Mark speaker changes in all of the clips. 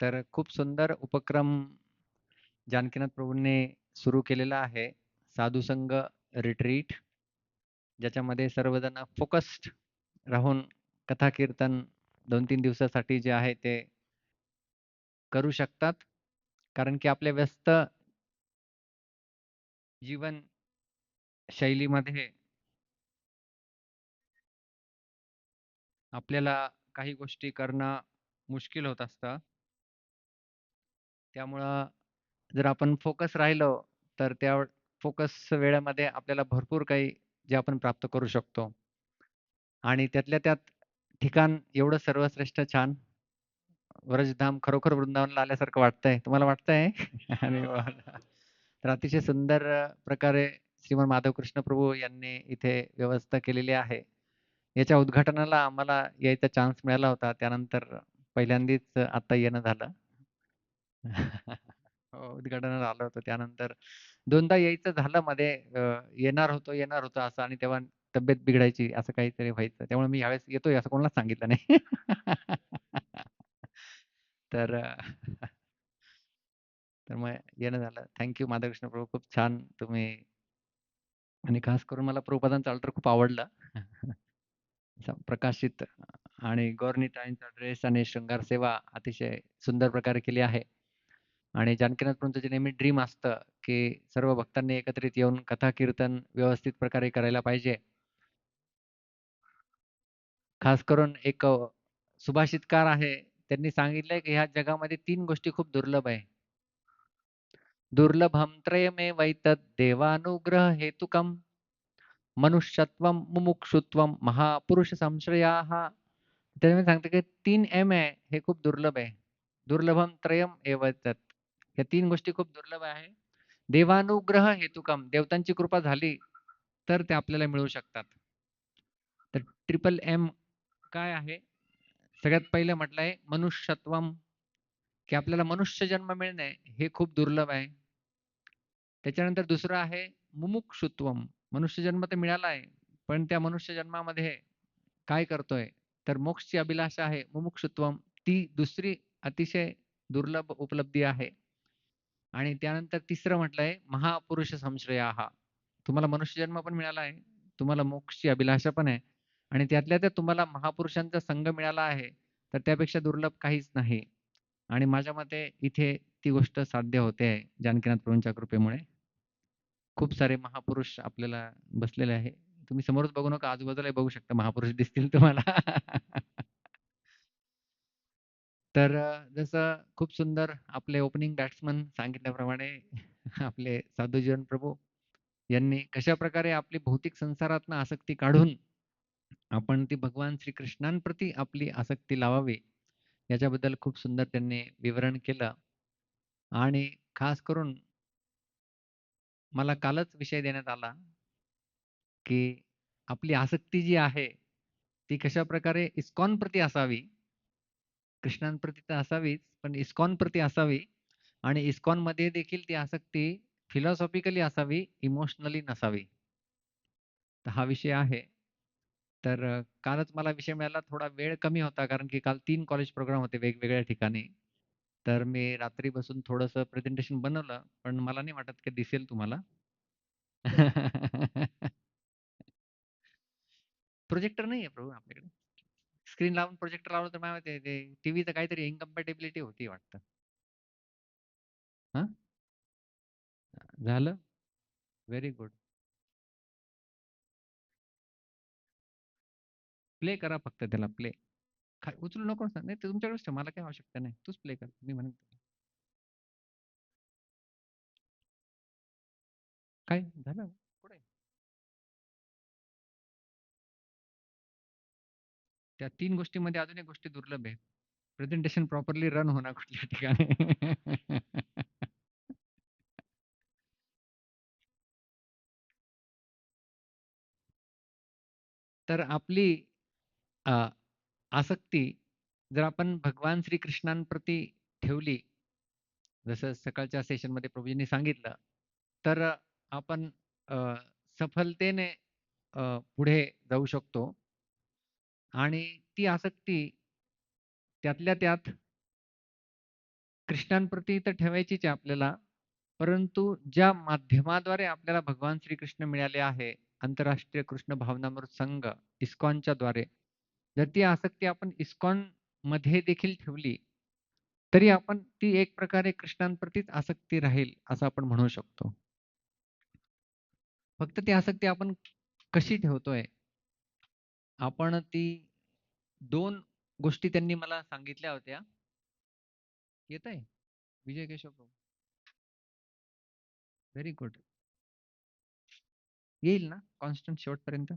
Speaker 1: तर खूप सुंदर उपक्रम जानकीनाथ प्रभूंनी सुरू केलेला आहे. साधू संघ रिट्रीट ज्याच्यामध्ये सर्वजण फोकस्ड राहून कथा कीर्तन 2-3 दिवसासाठी जे आहे ते करू शकतात. कारण की आपल्या व्यस्त जीवनशैलीमध्ये आपल्याला काही गोष्टी करणं मुश्किल होत असतं. त्यामुळं जर आपण फोकस राहिलो, तर त्या फोकस वेळेमध्ये आपल्याला भरपूर काही जे आपण प्राप्त करू शकतो. आणि त्यातल्या त्यात ठिकाण एवढं सर्वश्रेष्ठ छान, व्रजधाम खरोखर वृंदावनला आल्यासारखं वाटतंय. तुम्हाला वाटतंय? अरे वाह! तर अतिशय सुंदर प्रकारे श्रीमान माधवकृष्ण प्रभू यांनी इथे व्यवस्था केलेली आहे. याच्या उद्घाटनाला आम्हाला यायचा चान्स मिळाला होता. त्यानंतर पहिल्यांदाच आता येणं झालं. हो, उद्घाटनाला आलो होतो. त्यानंतर 2दा यायचं झालं मध्ये येणार होतो असं आणि तेव्हा तब्येत बिघडायची असं काहीतरी व्हायचं. त्यामुळे मी ह्यावेळेस येतोय असं कोणालाच सांगितलं नाही. तर तर मग येणं झालं. थँक यू माधवकृष्ण प्रभू. खूप छान तुम्ही आणि खास करून मला प्रभुपादांचा अल्टर खूप आवडला. असा प्रकाशित आणि गौरनीताईंचा ड्रेस आणि शृंगार सेवा अतिशय सुंदर प्रकारे केली आहे. आणि जानकीनाथ प्रभूंचं जे नेहमी ड्रीम असतं, की सर्व भक्तांनी एकत्रित येऊन कथा कीर्तन व्यवस्थित प्रकारे करायला पाहिजे. खास करून एक सुभाषितकार आहे. त्यांनी सांगितलंय, की ह्या जगामध्ये 3 गोष्टी खूप दुर्लभ आहे. दुर्लभं त्रयमेवैतत् देवानुग्रह हेतुकम् मनुष्यत्वं, मुमुक्षुत्वं, महापुरुष संश्रयाः. त्याच्यामध्ये सांगतं की 3 एम आहे, हे खूप दुर्लभ आहे. दुर्लभम त्रयम एव तत्. या 3 गोष्टी खूप दुर्लभ आहे. देवानुग्रह हेतुकम, देवतांची कृपा झाली, तर ते आपल्याला मिळू शकतात. तर ट्रिपल एम काय आहे? सगळ्यात पहिलं म्हटलंय मनुष्यत्वम, की आपल्याला मनुष्य जन्म मिळणे हे खूप दुर्लभ आहे. त्याच्यानंतर दुसरं आहे मुमुक्षुत्वम. मनुष्य जन्म तर मिळाला आहे, पण त्या मनुष्य जन्मामध्ये काय करतोय? तर मोक्षची अभिलाषा आहे, मुमुक्षुत्वम. ती दुसरी अतिशय दुर्लभ उपलब्धी आहे. आणि त्यानंतर तिसरं म्हटलंय महापुरुष संश्रयाः. तुम्हाला मनुष्यजन्म पण मिळाला आहे. तुम्हाला मोक्षची अभिलाषा पण आहे आणि त्यातल्या त्यात तुम्हाला महापुरुषांचा संग मिळाला आहे. तर त्यापेक्षा दुर्लभ काहीच नाही. आणि माझ्या मते इथे ती गोष्ट साध्य होते आहे जानकीनाथ प्रभूंच्या कृपेमुळे. खूप सारे महापुरुष आपल्याला बसलेले आहे. तुम्ही समोरच बघू नका, आजूबाजूलाही बघू शकता महापुरुष दिसतील तुम्हाला. तर जसं खूप सुंदर आपले ओपनिंग बॅट्समन सांगितल्याप्रमाणे आपले साधूजीवन प्रभू यांनी कशाप्रकारे आपली भौतिक संसारातनं आसक्ती काढून आपण ती भगवान श्रीकृष्णांप्रती आपली आसक्ती लावावी, याच्याबद्दल खूप सुंदर त्यांनी विवरण केलं आणि खास करून मला कालच विषय देण्यात आला, की आपली आसक्ती जी आहे, ती कशाप्रकारे इस्कॉनप्रती असावी. कृष्णांप्रती तर असावीच, पण इस्कॉनप्रती असावी आणि इस्कॉनमध्ये देखील ती आसक्ती फिलॉसॉफिकली असावी, इमोशनली नसावी. तर हा विषय आहे. तर कालच मला विषय मिळाला. थोडा वेळ कमी होता कारण की काल 3 कॉलेज प्रोग्राम होते वेगवेगळ्या ठिकाणी. तर मी रात्री बसून थोडंसं प्रेझेंटेशन बनवलं, पण मला नाही वाटत की दिसेल तुम्हाला. प्रोजेक्टर नाहीये प्रभू आपल्याकडे. स्क्रीन लावून प्रोजेक्टर लावलं तर मला माहिती ते टीव्हीचं काहीतरी इनकम्पॅटिबिलिटी होती वाटतं. हां, झालं? Very good. प्ले करा फक्त त्याला प्ले. उचलू नको ना. नाही ते तुमच्याकडेच ठेव. मला काही आवश्यकता नाही. तूच प्ले कर. मी म्हणेन. काय झालं? कुठे? त्या 3 गोष्टींमध्ये अजून एक गोष्ट दुर्लभ आहे. प्रेझेंटेशन प्रॉपरली रन होणं कुठल्या ठिकाणी. तर आपली अ, आसक्ती जर आपण भगवान श्रीकृष्णांप्रती ठेवली, जसं सकाळच्या सेशनमध्ये प्रभूजींनी सांगितलं, तर आपण अ, सफलतेने पुढे जाऊ शकतो आणि ती आसक्ती त्यातल्या त्यात कृष्णांप्रती तर ठेवायचीच आहे आपल्याला. परंतु ज्या माध्यमाद्वारे आपल्याला भगवान श्रीकृष्ण मिळाले आहे, आंतरराष्ट्रीय कृष्ण भावनामृत संघ, इस्कॉनच्या द्वारे, जर ती आसक्ती आपण इस्कॉनमध्ये देखील ठेवली, तरी आपण ती एक प्रकारे कृष्णांप्रतीच आसक्ती राहील, असं आपण म्हणू शकतो. फक्त ती आसक्ती आपण कशी ठेवतोय? आपण ती 2 गोष्टी त्यांनी मला सांगितल्या होत्या. येतंय? विजय केशव प्रभू. Very good. येईल ना कॉन्स्टंट शेवटपर्यंत?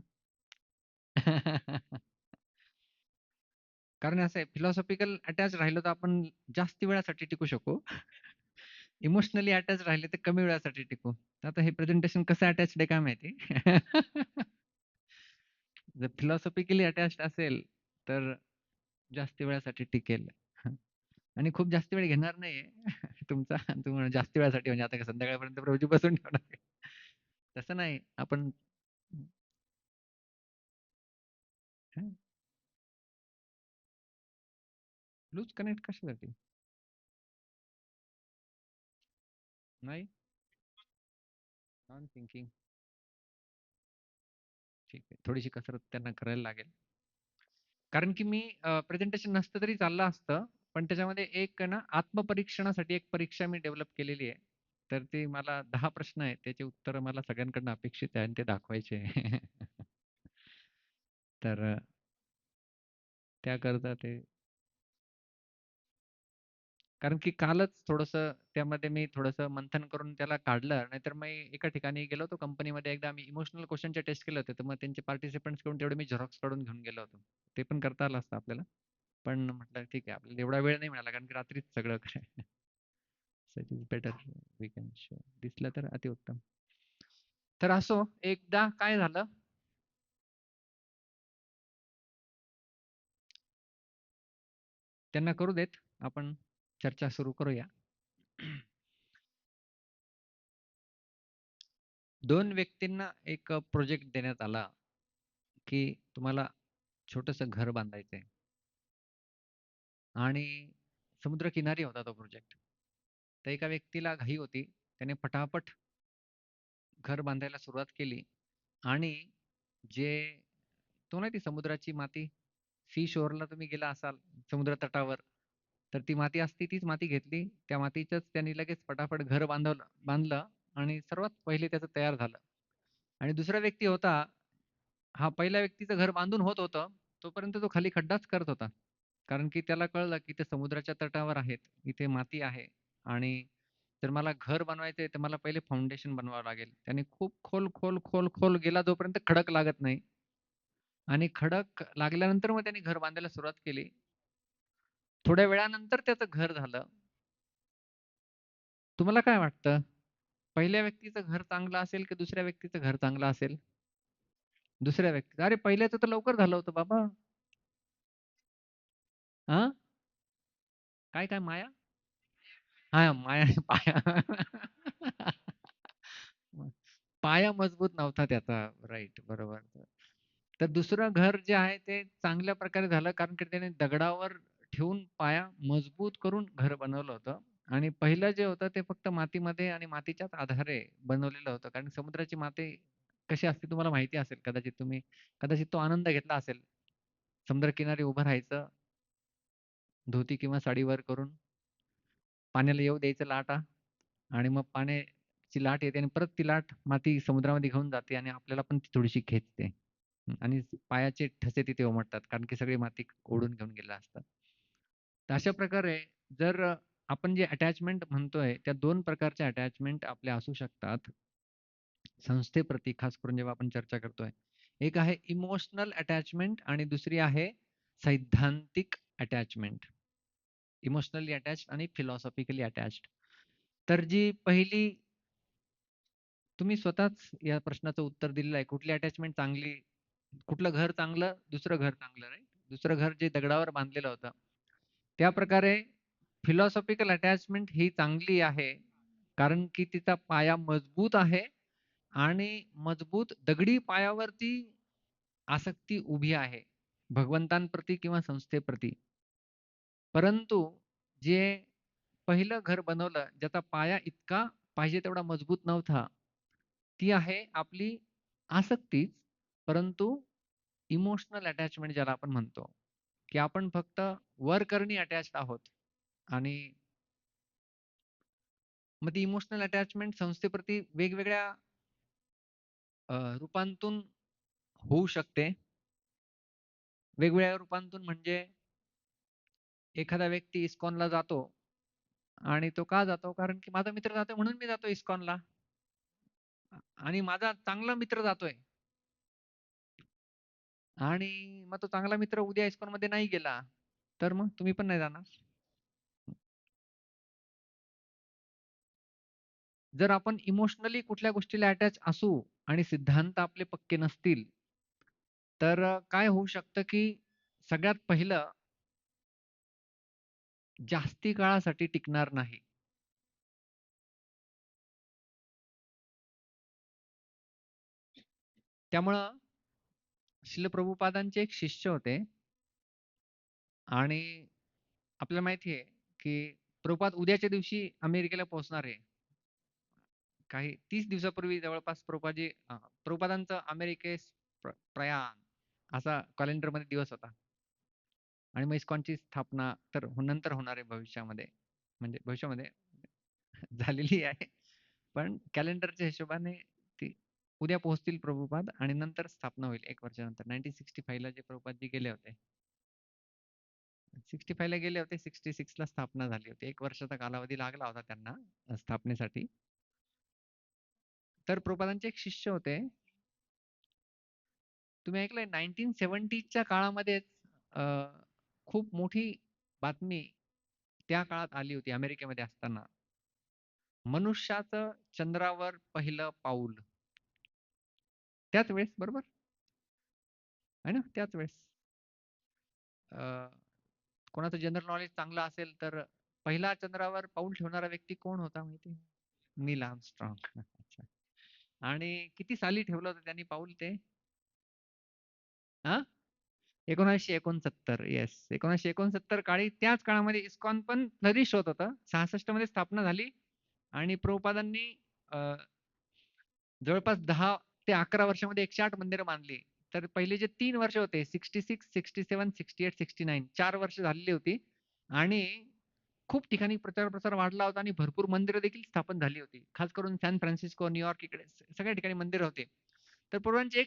Speaker 1: कारण असं आहे फिलॉसॉफिकल अटॅच राहिलो तर आपण जास्त वेळासाठी टिकू शकू. इमोशनली अटॅच राहिले तर कमी वेळासाठी टिकू. आता हे प्रेझेंटेशन कसं अटॅच्ड आहे काय माहिती? जर फिलॉसॉफिकली अटॅच्ड असेल तर जास्त वेळासाठी टिकेल. आणि खूप जास्त वेळ घेणार नाहीये तुमचा. तुम्ही जास्त वेळासाठी म्हणजे आता संध्याकाळपर्यंत प्रभूजी बसून ठेवणार. तसं नाही आपण लूज कनेक्ट कशासाठी? नाही नॉन थिंकिंग. ठीक आहे. थोडीशी कसरत त्यांना करायला लागेल. कारण की मी प्रेझेंटेशन नसतं तरी चाललं असतं. पण त्याच्यामध्ये एक ना आत्मपरीक्षणासाठी एक परीक्षा मी डेव्हलप केलेली आहे. तर ते मला 10 प्रश्न आहेत. त्याची उत्तरं मला सगळ्यांकडून अपेक्षित आहे आणि ते दाखवायचे आहे. तर त्याकरता ते कारण की कालच थोडंसं त्यामध्ये मी थोडंसं मंथन करून त्याला काढलं. नाहीतर मी एका ठिकाणी गेलो होतो कंपनीमध्ये एकदा आम्ही इमोशनल क्वेश्चनचे टेस्ट केले होते. तर मग त्यांचे पार्टिसिपंट्स कडून तेवढे मी झेरॉक्स काढून घेऊन गेलो होतो. ते पण करता आलं असतं आपल्याला. पण म्हटलं ठीक आहे आपल्याला एवढा वेळ नाही मिळाला कारण की रात्रीच सगळं so it is better we can show. दिसलं तर अतिउत्तम. तर असो एकदा काय झालं त्यांना करू देत. आपण चर्चा सुरू करूया. 2 व्यक्तींना एक प्रोजेक्ट देण्यात आला, की तुम्हाला छोटंसं घर बांधायचंय आणि समुद्रकिनारी होता तो प्रोजेक्ट. तर एका व्यक्तीला घाई होती. त्याने पटापट घर बांधायला सुरुवात केली आणि जे तो नाही ती समुद्राची माती, सी शोरला तुम्ही गेला असाल समुद्र तटावर, तर ती माती असती तीच माती घेतली. त्या मातीचंच त्यांनी लगेच पटापट घर बांधलं आणि सर्वात पहिले त्याचं तयार झालं. आणि दुसरा व्यक्ती होता, हा पहिल्या व्यक्तीचं घर बांधून होत होतं, तोपर्यंत तो खाली खड्डाच करत होता. कारण की त्याला कळलं की ते समुद्राच्या तटावर आहेत, इथे माती आहे आणि जर मला घर बनवायचंय तर मला पहिले फाउंडेशन बनवावं लागेल. त्याने खूप खोल, खोल, खोल, खोल गेला जोपर्यंत खडक लागत नाही आणि खडक लागल्यानंतर मग त्यांनी घर बांधायला सुरुवात केली. थोड्या वेळानंतर त्याचं घर झालं. तुम्हाला काय वाटतं? पहिल्या व्यक्तीचं घर चांगलं असेल की दुसऱ्या व्यक्तीचं घर चांगलं असेल? दुसऱ्या व्यक्तीचं. अरे पहिल्याचं तर लवकर झालं होतं बाबा. हां? काय, काय माया? हां, माया पाया. पाया मजबूत नव्हता त्याचा. राइट, बरोबर. तर दुसरं घर जे आहे ते चांगल्या प्रकारे झालं कारण की त्याने दगडावर ठेवून पाया मजबूत करून घर बनवलं होतं. आणि पहिलं जे होतं ते फक्त मातीमध्ये आणि मातीच्याच आधारे बनवलेलं होतं. कारण समुद्राची माती कशी असते तुम्हाला माहिती असेल कदाचित तुम्ही कदाचित तो आनंद घेतला असेल. समुद्रकिनारी उभं राहायचं, धोती किंवा साडी वर करून पाण्याला येऊ द्यायचं लाटा आणि मग पाण्याची लाट येते आणि परत ती लाट माती समुद्रामध्ये घेऊन जाते आणि आपल्याला पण ती थोडीशी खेचते. आणि पायाचे ठसे तिथे उमटतात कारण की सगळी माती ओढून घेऊन गेलेलं असतात. तर अशा प्रकारे जर आपण जे अटॅचमेंट म्हणतोय त्या 2 प्रकारच्या अटॅचमेंट आपल्या असू शकतात. संस्थेप्रती खास करून जेव्हा आपण चर्चा करतोय. एक आहे इमोशनल अटॅचमेंट आणि दुसरी आहे सैद्धांतिक अटॅचमेंट. इमोशनली अटॅच्ड आणि फिलॉसॉफिकली अटॅच्ड. तर जी पहिली तुम्ही स्वतःच या प्रश्नाचं उत्तर दिलेलं आहे. कुठली अटॅचमेंट चांगली, कुठलं घर चांगलं, दुसरं घर चांगलं राइट. दुसरं घर जे दगडावर बांधलेलं होतं. त्याप्रकारे फिलॉसॉफिकल अटॅचमेंट ही चांगली आहे. कारण की तिचा पाया मजबूत आहे आणि मजबूत दगडी पायावरती आसक्ती उभी आहे. भगवंतांप्रती किंवा संस्थेप्रती. परंतु जे पहिलं घर बनवलं, ज्याचा पाया इतका पाहिजे तेवढा मजबूत नव्हता. ती आहे आपली आसक्तीच, परंतु इमोशनल अटॅचमेंट ज्याला आपण म्हणतो, की आपण फक्त करणी अटॅच्ड आहोत आणि मग ती इमोशनल अटॅचमेंट संस्थेप्रती वेगवेगळ्या रूपांतून होऊ शकते. वेगवेगळ्या रूपांतून म्हणजे एखादा व्यक्ती इस्कॉनला जातो आणि तो का जातो? कारण की माझा मित्र जातोय म्हणून मी जातो इस्कॉनला आणि माझा चांगला मित्र जातोय आणि मग तो चांगला मित्र उद्या इस्कॉनमध्ये नाही गेला, तर मग तुम्ही पण नाही जाणार. जर आपण इमोशनली कुठल्या गोष्टीला अटॅच असू आणि सिद्धांत आपले पक्के नसतील, तर काय होऊ शकतं, की सगळ्यात पहिलं जास्ती काळासाठी टिकणार नाही. त्यामुळं श्रील प्रभुपादांचे एक शिष्य होते आणि आपल्याला माहिती आहे, की प्रभुपाद उद्याच्या दिवशी अमेरिकेला पोहोचणार आहे. काही 30 दिवसापूर्वी जवळपास प्रभुपादांचं अमेरिकेस प्रयाण असा कॅलेंडरमध्ये दिवस होता. आणि मग इस्कॉनची स्थापना तर नंतर होणार आहे भविष्यामध्ये. म्हणजे भविष्यामध्ये झालेली आहे. पण कॅलेंडरच्या हिशोबाने ती उद्या पोहोचतील प्रभुपाद आणि नंतर स्थापना होईल 1 वर्षानंतर. 1965 ला जे प्रभुपादजी गेले होते. 65 ला गेले होते, 66 ला स्थापना झाली होती. 1 वर्षाचा कालावधी लागला होता त्यांना स्थापनेसाठी. तर प्रभुपादांचे एक शिष्य होते. तुम्ही ऐकलंय 1970 च्या काळामध्येच अ, खूप मोठी बातमी त्या काळात आली होती अमेरिकेमध्ये असताना. मनुष्याचं चंद्रावर पहिलं पाऊल. त्याच वेळेस बरोबर? आहे ना? त्याच वेळेस. अ, कोणाचं जनरल नॉलेज चांगलं असेल तर पहिला चंद्रावर पाऊल ठेवणारा व्यक्ती कोण होता माहिती आहे? नील आर्मस्ट्रॉंग. अच्छा. आणि किती साली ठेवलं होतं त्यांनी पाऊल ते? हां? 1969 येस. 1969 काळी त्याच काळामध्ये इस्कॉन पण फ्लरिश होत होतं. 66 मध्ये स्थापना झाली आणि प्रभुपादांनी अ, जवळपास 10 ते 11 वर्षामध्ये 108 मंदिरं बांधली. तर पहिले जे 3 वर्ष होते 66, 67, 68, 69 4 वर्ष झालेली होती आणि खूप ठिकाणी प्रचार-प्रसार वाढला होता आणि भरपूर मंदिरं देखील स्थापन झाली होती. खास करून सॅन फ्रान्सिस्को, न्यूयॉर्क इकडे सगळ्या ठिकाणी मंदिरं होते. तर प्रभूंचे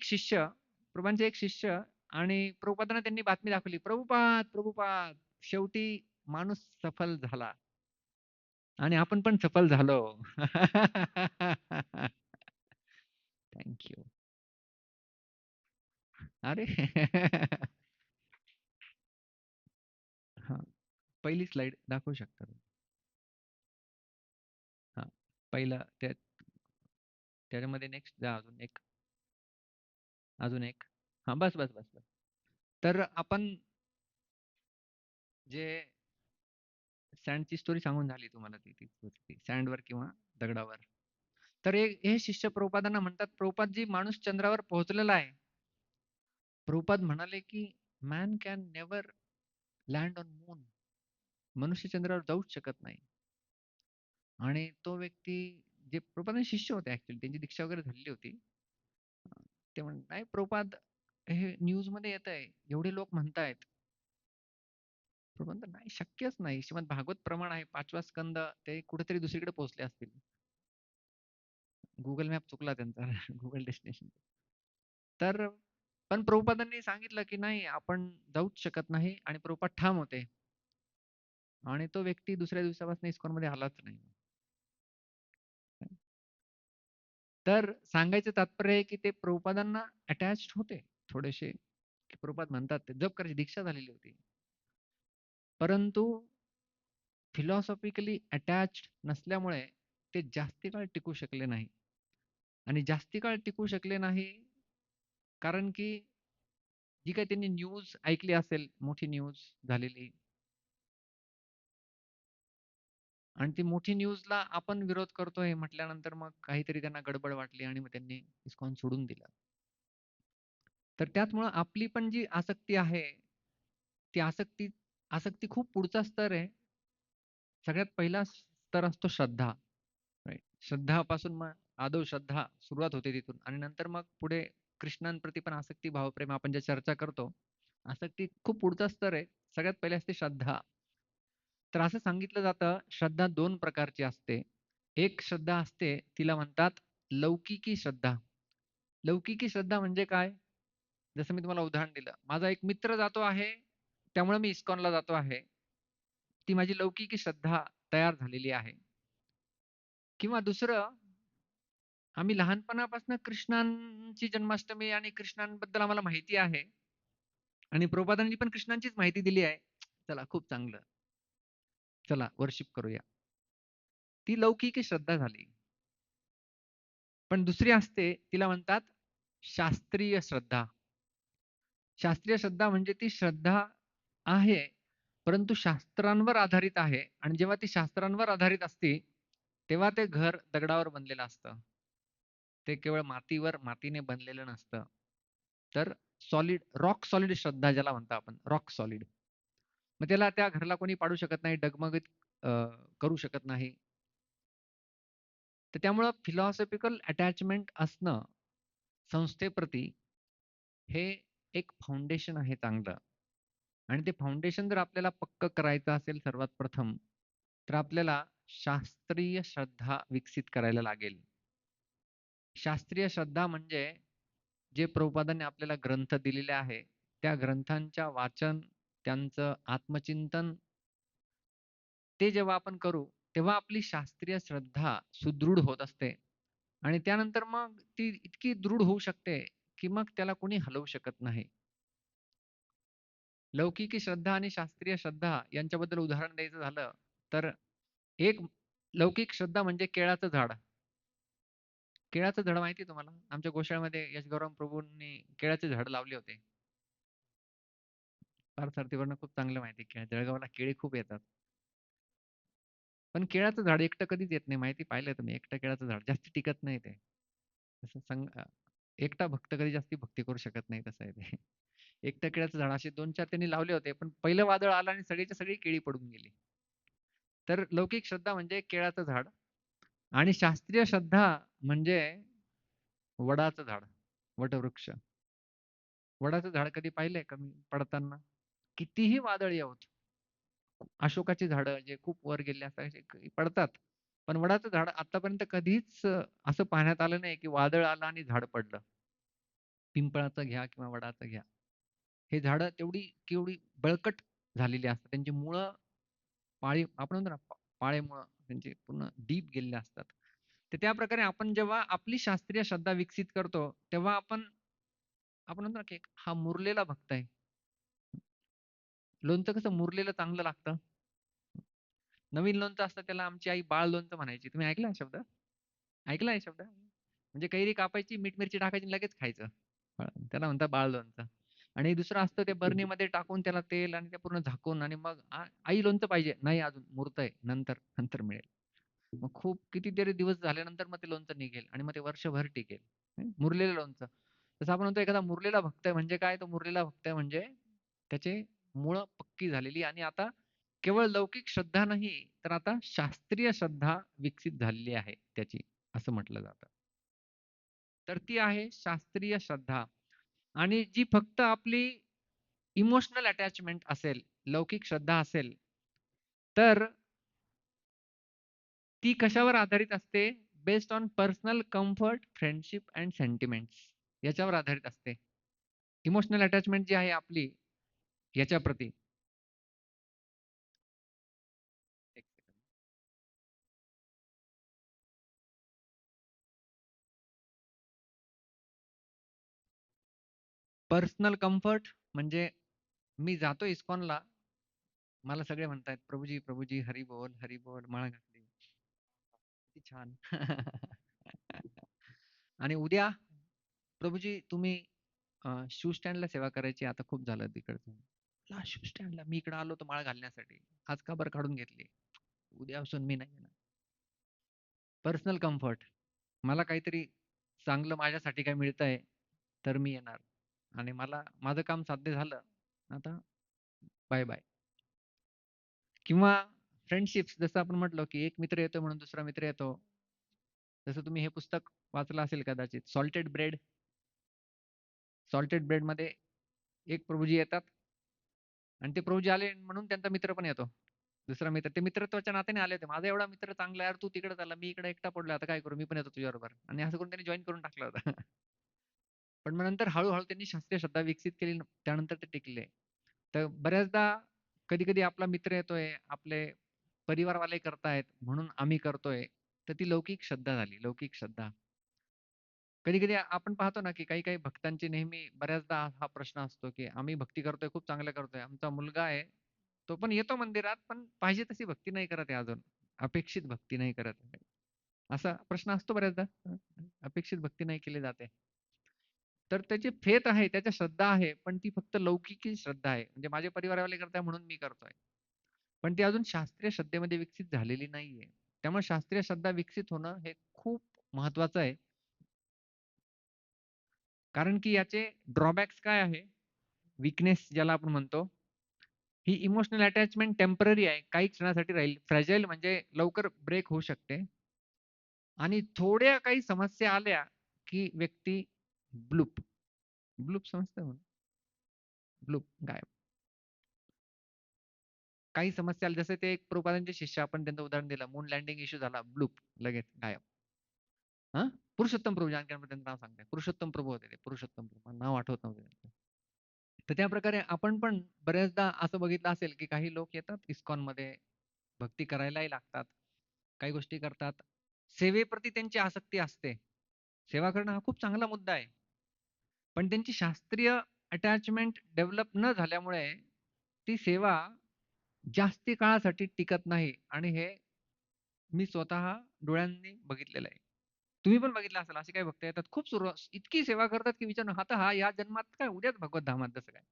Speaker 1: एक शिष्य आणि प्रभुपादांना त्यांनी बातमी दाखवली. प्रभुपाद, प्रभुपाद शेवटी माणूस सफल झाला आणि आपण पण सफल झालो. Thank you. अरे! हां, पहिली स्लाईड दाखवू शकता तुम्ही. हां, पहिलं त्याच्यामध्ये नेक्स्ट जा अजून एक, अजून एक. हां, बस, बस, बस, बस. तर आपण जे सँडची स्टोरी सांगून झाली तुम्हाला तीच होती सँडवर किंवा दगडावर. तर हे शिष्य प्रभुपादांना म्हणतात, "प्रभुपादजी माणूस चंद्रावर पोहोचलेला आहे." प्रभुपाद म्हणाले, की "man can never land on moon." मनुष्य चंद्रावर जाऊच शकत नाही. आणि तो व्यक्ती जे प्रभुपादांचे शिष्य होते ॲक्चुअली त्यांची दीक्षा वगैरे झालेली होती. ते म्हण "नाही प्रभुपाद हे न्यूजमध्ये येतंय, एवढे लोक म्हणतायत." प्रभुपाद म्हणतात, "नाही शक्यच नाही. श्रीमद भागवत प्रमाण आहे 5वा स्कंद ते कुठेतरी दुसरीकडे पोहोचले असतील." Google मॅप चुकला त्यांचा. Google destination. तर पण प्रभुपादांनी सांगितलं, की नाही आपण जाऊच शकत नाही आणि प्रभुपाद ठाम होते. आणि तो व्यक्ती दुसऱ्या दिवसापासून इस्कॉनमध्ये आलाच नाही. तर सांगायचं तात्पर्य आहे, की ते प्रभुपादांना अटॅच्ड होते थोडेसे. की प्रभुपाद म्हणतात ते जप करायची दीक्षा झालेली होती. परंतु फिलॉसॉफिकली अटॅच्ड नसल्यामुळे ते जास्ती काळ टिकू शकले नाही. आणि जास्ती काळ टिकू शकले नाही कारण की जी काही त्यांनी न्यूज ऐकली असेल, मोठी न्यूज झालेली आणि ती मोठी न्यूजला आपण विरोध करतोय म्हटल्यानंतर मग काहीतरी त्यांना गडबड वाटली आणि मग त्यांनी इस्कॉन सोडून दिलं. तर त्याचमुळं आपली पण जी आसक्ती आहे, ती आसक्ती आसक्ती खूप पुढचा स्तर आहे. सगळ्यात पहिला स्तर असतो श्रद्धा. राइट. श्रद्धापासून मग आदौ श्रद्धा सुरुवात होते तिथून आणि नंतर मग पुढे कृष्णांप्रती पण आसक्ती, भावप्रेम आपण जे चर्चा करतो. आसक्ती खूप पुढचा स्तर आहे. सगळ्यात पहिले असते श्रद्धा. तर असं सांगितलं जातं, श्रद्धा 2 प्रकारची असते. एक श्रद्धा असते, तिला म्हणतात लौकिकी श्रद्धा. लौकिकी श्रद्धा म्हणजे काय? जसं मी तुम्हाला उदाहरण दिलं. माझा एक मित्र जातो आहे, त्यामुळे मी इस्कॉनला जातो आहे. ती माझी लौकिकी श्रद्धा तयार झालेली आहे. किंवा दुसरं, आम्ही लहानपणापासून कृष्णांची जन्माष्टमी आणि कृष्णांबद्दल आम्हाला माहिती आहे आणि प्रभुपादांनी पण कृष्णांचीच माहिती दिली आहे. चला खूप चांगलं. चला वर्शिप करूया. ती लौकिकी श्रद्धा झाली. पण दुसरी असते, तिला म्हणतात शास्त्रीय श्रद्धा. शास्त्रीय श्रद्धा म्हणजे ती श्रद्धा आहे, परंतु शास्त्रांवर आधारित आहे आणि जेव्हा ती शास्त्रांवर आधारित असते, तेव्हा ते घर दगडावर बनलेलं असतं. ते केवळ मातीने बनलेलं नसतं. तर रॉक सॉलिड श्रद्धा ज्याला म्हणतो आपण, रॉक सॉलिड. मग त्या घराला कोणी पाडू शकत नाही, डगमगीत अ, करू शकत नाही. तर त्यामुळं फिलॉसॉफिकल अटॅचमेंट असणं संस्थेप्रती हे एक फाउंडेशन आहे चांगलं. आणि ते फाउंडेशन जर आपल्याला पक्क करायचं असेल सर्वात प्रथम, तर आपल्याला शास्त्रीय श्रद्धा विकसित करायला लागेल. शास्त्रीय श्रद्धा म्हणजे जे प्रभुपादांनी आपल्याला ग्रंथ दिलेले आहे, त्या ग्रंथांच्या वाचन, त्यांचं आत्मचिंतन ते जेव्हा आपण करू, तेव्हा आपली शास्त्रीय श्रद्धा सुदृढ होत असते आणि त्यानंतर मग ती इतकी दृढ होऊ शकते, की मग त्याला कोणी हलवू शकत नाही. लौकिकी श्रद्धा आणि शास्त्रीय श्रद्धा यांच्याबद्दल उदाहरण द्यायचं झालं, तर एक लौकिक श्रद्धा म्हणजे केळाचं झाड. केळाचं झाड माहिती आहे तुम्हाला? आमच्या गोशाळेमध्ये यशगौरव प्रभूंनी केळाचे झाड लावले होते. फार धर्तीवरनं खूप चांगलं माहिती आहे. जळगावला केळी खूप येतात. पण केळाचं झाड एकटं कधीच येत नाही माहिती पाहिलंय तुम्ही. एकटं केळाचं झाड जास्त टिकत नाही ते. असं एकटा भक्त कधी जास्ती भक्ती करू शकत नाही तसं आहे ते. एकटं केळाचं झाड असे 2-4 त्यांनी लावले होते. पण पहिलं वादळ आलं आणि सगळीच्या सगळी केळी पडून गेली. तर लौकिक श्रद्धा म्हणजे केळाचं झाड आणि शास्त्रीय श्रद्धा म्हणजे वडाचं झाड, वटवृक्ष. वडाचं झाड कधी पाहिलंय का मी पडताना? कितीही वादळ येवोत. अशोकाची झाडं जे खूप वर गेले असायचे पडतात. पण वडाचं झाड आतापर्यंत कधीच असं पाहण्यात आलं नाही, की वादळ आलं आणि झाड पडलं. पिंपळाचं घ्या किंवा वडाचं घ्या. हे झाडं केवढी बळकट झालेली असतात. त्यांची मुळं आपण म्हणतो ना पाळेमुळं त्यांचे पूर्ण डीप गेलेले असतात. तर त्या प्रकारे आपण जेव्हा आपली शास्त्रीय श्रद्धा विकसित करतो, तेव्हा आपण म्हणतो ना, की हा मुरलेला भक्त आहे. लोणचं कसं मुरलेलं चांगलं लागतं. नवीन लोणचं असतं त्याला आमची आई बाळ लोणचं म्हणायची. तुम्ही ऐकला हा शब्द? ऐकला हे शब्द? म्हणजे कैरी कापायची, मीठ मिरची टाकायची आणि लगेच खायचं. त्याला म्हणतात बाळ लोणचं. आणि दुसरं असतं ते बरणीमध्ये टाकून त्याला तेल आणि ते पूर्ण झाकून आणि मग आई लोणचं पाहिजे. नाही अजून मुरतंय. नंतर मिळेल. मग खूप कितीतरी दिवस झाल्यानंतर मग ते लोणचं निघेल आणि मग ते वर्षभर टिकेल. मुरलेलं लोणचं. तसं आपण म्हणतो एखादा मुरलेला भक्त आहे म्हणजे काय? तो मुरलेला भक्त आहे म्हणजे त्याचे मुळं पक्की झालेली आणि आता केवळ लौकिक श्रद्धा नाही, तर आता शास्त्रीय श्रद्धा विकसित झालेली आहे त्याची, असं म्हटलं जातं. तर ती आहे शास्त्रीय श्रद्धा आणि जी फक्त आपली इमोशनल अटॅचमेंट असेल, लौकिक श्रद्धा असेल, तर ती कशावर आधारित असते? Based on personal comfort, friendship and sentiments याच्यावर आधारित असते. इमोशनल अटॅचमेंट जी आहे आपली याच्याप्रती. एक सेकंद. पर्सनल कम्फर्ट म्हणजे मी जातो इस्कॉनला. मला सगळे म्हणतायत, "प्रभुजी, प्रभुजी, हरी बोल, हरी बोल." माळ घातली. किती छान. आणि उद्या, "प्रभुजी तुम्ही शू स्टँडला सेवा करायची आता खूप झालं तिकडचं." "ला शू स्टँडला? मी इकडे आलो होतो माळ घालण्यासाठी. आज का बरं काढून घेतली? उद्यापासून मी नाही येणार." Personal comfort. मला काहीतरी चांगलं माझ्यासाठी काही मिळतंय, तर मी येणार आणि माझं काम साध्य झालं, आता बाय-बाय. किंवा फ्रेंडशिप्स जसं आपण म्हटलो, की एक मित्र येतो म्हणून दुसरा मित्र येतो. जसं तुम्ही हे पुस्तक वाचलं असेल कदाचित सॉल्टेड ब्रेड. सॉल्टेड ब्रेडमध्ये एक प्रभुजी येतात आणि ते प्रभुजी आले म्हणून त्यांचा मित्र पण येतो. दुसरा मित्र. ते मित्रत्वाच्या नात्याने आले होते. माझा एवढा मित्र चांगला आहे, यार तू तिकडे चालला, मी इकडे एकटा पडलोय. आता काय करू? मी पण येतो तुझ्याबरोबर. आणि असं करून त्यांनी जॉइन करून टाकलं होतं. पण मग नंतर हळू त्यांनी शास्त्रीय श्रद्धा विकसित केली. त्यानंतर ते टिकले. तर बऱ्याचदा कधी-कधी आपला मित्र येतोय, आपले परिवारवाले करतायत म्हणून आम्ही करतोय. तर ती लौकिक श्रद्धा झाली, लौकिक श्रद्धा. कधी-कधी आपण पाहतो ना, की काही-काही भक्तांची नेहमी बऱ्याचदा हा प्रश्न असतो, की आम्ही भक्ती करतोय, खूप चांगलं करतोय. आमचा मुलगा आहे, तो पण येतो मंदिरात, पण पाहिजे तशी भक्ती नाही करत आहे अजून. अपेक्षित भक्ती नाही करत आहे. असा प्रश्न असतो बऱ्याचदा. अपेक्षित भक्ती नाही केली जाते. तर त्याची फेथ आहे, त्याच्या श्रद्धा आहे, पण ती फक्त लौकिकी श्रद्धा आहे. म्हणजे माझे परिवारवाले करताय म्हणून मी करतोय. पण ती अजून शास्त्रीय श्रद्धेमध्ये विकसित झालेली नाहीये. त्यामुळे शास्त्रीय श्रद्धा विकसित होणं हे खूप महत्वाचं आहे. कारण की याचे ड्रॉबॅक्स काय आहे? वीकनेस ज्याला आपण म्हणतो. ही इमोशनल अटॅचमेंट टेम्पररी आहे. काही क्षणासाठी राहील. फ्रॅजाइल म्हणजे लवकर ब्रेक होऊ शकते. आणि थोड्या काही समस्या आल्या, की व्यक्ती ब्लूप. ब्लूप समजतं ना? ब्लूप गायब. काही समस्या आल्या जसे ते एक प्रभुपादांचे शिष्य आपण त्यांचं उदाहरण दिलं. मून लँडिंग इश्यू झाला. ब्लूप लगेच गायब. हां? पुरुषोत्तम प्रभू जानकी त्यांचं नाव सांगताय. पुरुषोत्तम प्रभू होते ते. पुरुषोत्तम प्रभू. मला नाव आठवत नव्हतं त्यांचं. तर त्याप्रकारे आपण पण बऱ्याचदा असं बघितलं असेल, की काही लोक येतात इस्कॉनमध्ये भक्ती करायलाही लागतात. काही गोष्टी करतात. सेवेप्रती त्यांची आसक्ती असते. सेवा करणं हा खूप चांगला मुद्दा आहे. पण त्यांची शास्त्रीय अटॅचमेंट डेव्हलप न झाल्यामुळे ती सेवा जास्ती काळासाठी टिकत नाही आणि हे मी स्वतः डोळ्यांनी बघितलेलं आहे. तुम्ही पण बघितलं असेल असे काही भक्त येतात खूप इतकी सेवा करतात की विचारू नका. आता हा या जन्मात काय उद्याच भगवत धामात जसं काय.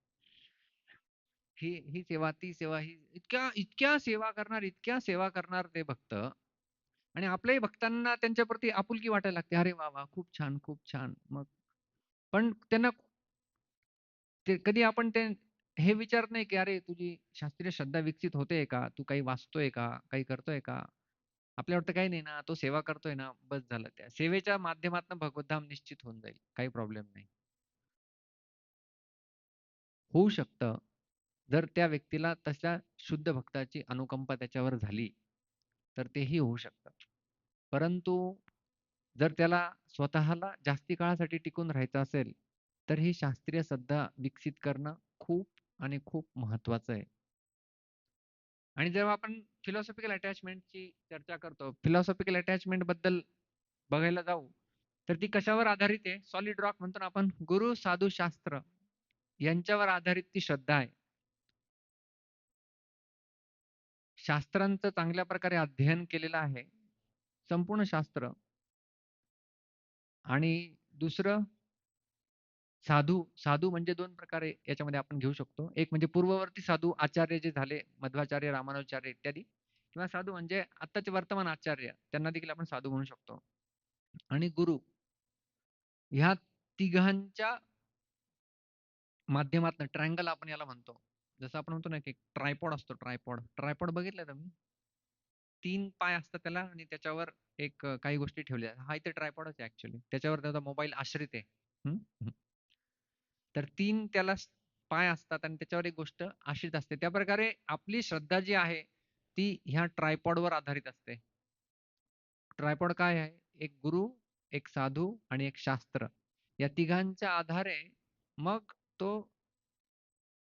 Speaker 1: ही सेवा, ती सेवा, ही इतक्या इतक्या सेवा करणार, इतक्या सेवा करणार ते भक्त आणि आपल्याही भक्तांना त्यांच्याप्रती आपुलकी वाटायला लागते. अरे वाह! वाह! खूप छान, खूप छान. मग पण त्यांना ते कधी आपण ते हे विचारत नाही, की "अरे, तुझी शास्त्रीय श्रद्धा विकसित होतेय का? तू काही वाचतोय का? काही करतोय का?" आपल्याला वाटतं काही नाही ना, तो सेवा करतोय ना, बस झालं. त्या सेवेच्या माध्यमातून भगवद्धाम निश्चित होऊन जाईल. काही प्रॉब्लेम नाही. होऊ शकतं. जर त्या व्यक्तीला तशा शुद्ध भक्ताची अनुकंपा त्याच्यावर झाली, तर तेही होऊ शकतं. परंतु जर त्याला स्वतःला जास्ती काळासाठी टिकून राहायचं असेल, तर ही शास्त्रीय श्रद्धा विकसित करणं खूप आणि खूप महत्वाचं आहे. आणि जेव्हा आपण फिलॉसॉफिकल अटॅचमेंटची चर्चा करतो, फिलॉसॉफिकल अटॅचमेंट बद्दल बघायला जाऊ, तर ती कशावर आधारित आहे? सॉलिड रॉक म्हणतो ना आपण, गुरु, साधू, शास्त्र यांच्यावर आधारित ती श्रद्धा आहे. शास्त्रांचं चांगल्या प्रकारे अध्ययन केलेलं आहे. संपूर्ण शास्त्र आणि दुसरं साधू. साधू म्हणजे 2 प्रकारे याच्यामध्ये आपण घेऊ शकतो. एक म्हणजे पूर्ववर्ती साधू आचार्य जे झाले, मध्वाचार्य, रामानुजाचार्य इत्यादी किंवा साधू म्हणजे आत्ताचे वर्तमान आचार्य, त्यांना देखील आपण साधू म्हणू शकतो. आणि गुरु ह्या तिघांच्या माध्यमातनं ट्रायंगल आपण याला म्हणतो. जसं आपण म्हणतो ना, की ट्रायपॉड असतो ट्रायपॉड. ट्रायपॉड बघितलंय तुम्ही? 3 पाय असतात त्याला आणि त्याच्यावर एक काही गोष्टी ठेवल्या. हा इथे ट्रायपॉडच आहे ॲक्चुअली. त्याच्यावर त्याचा मोबाईल आश्रित आहे. हं, हं. तर 3 त्याला पाय असतात आणि त्याच्यावर एक गोष्ट आश्रित असते. त्याप्रकारे आपली श्रद्धा जी आहे, ती ह्या ट्रायपॉडवर आधारित असते. ट्रायपॉड काय आहे? एक गुरु, एक साधू आणि एक शास्त्र. या तिघांच्या आधारे मग तो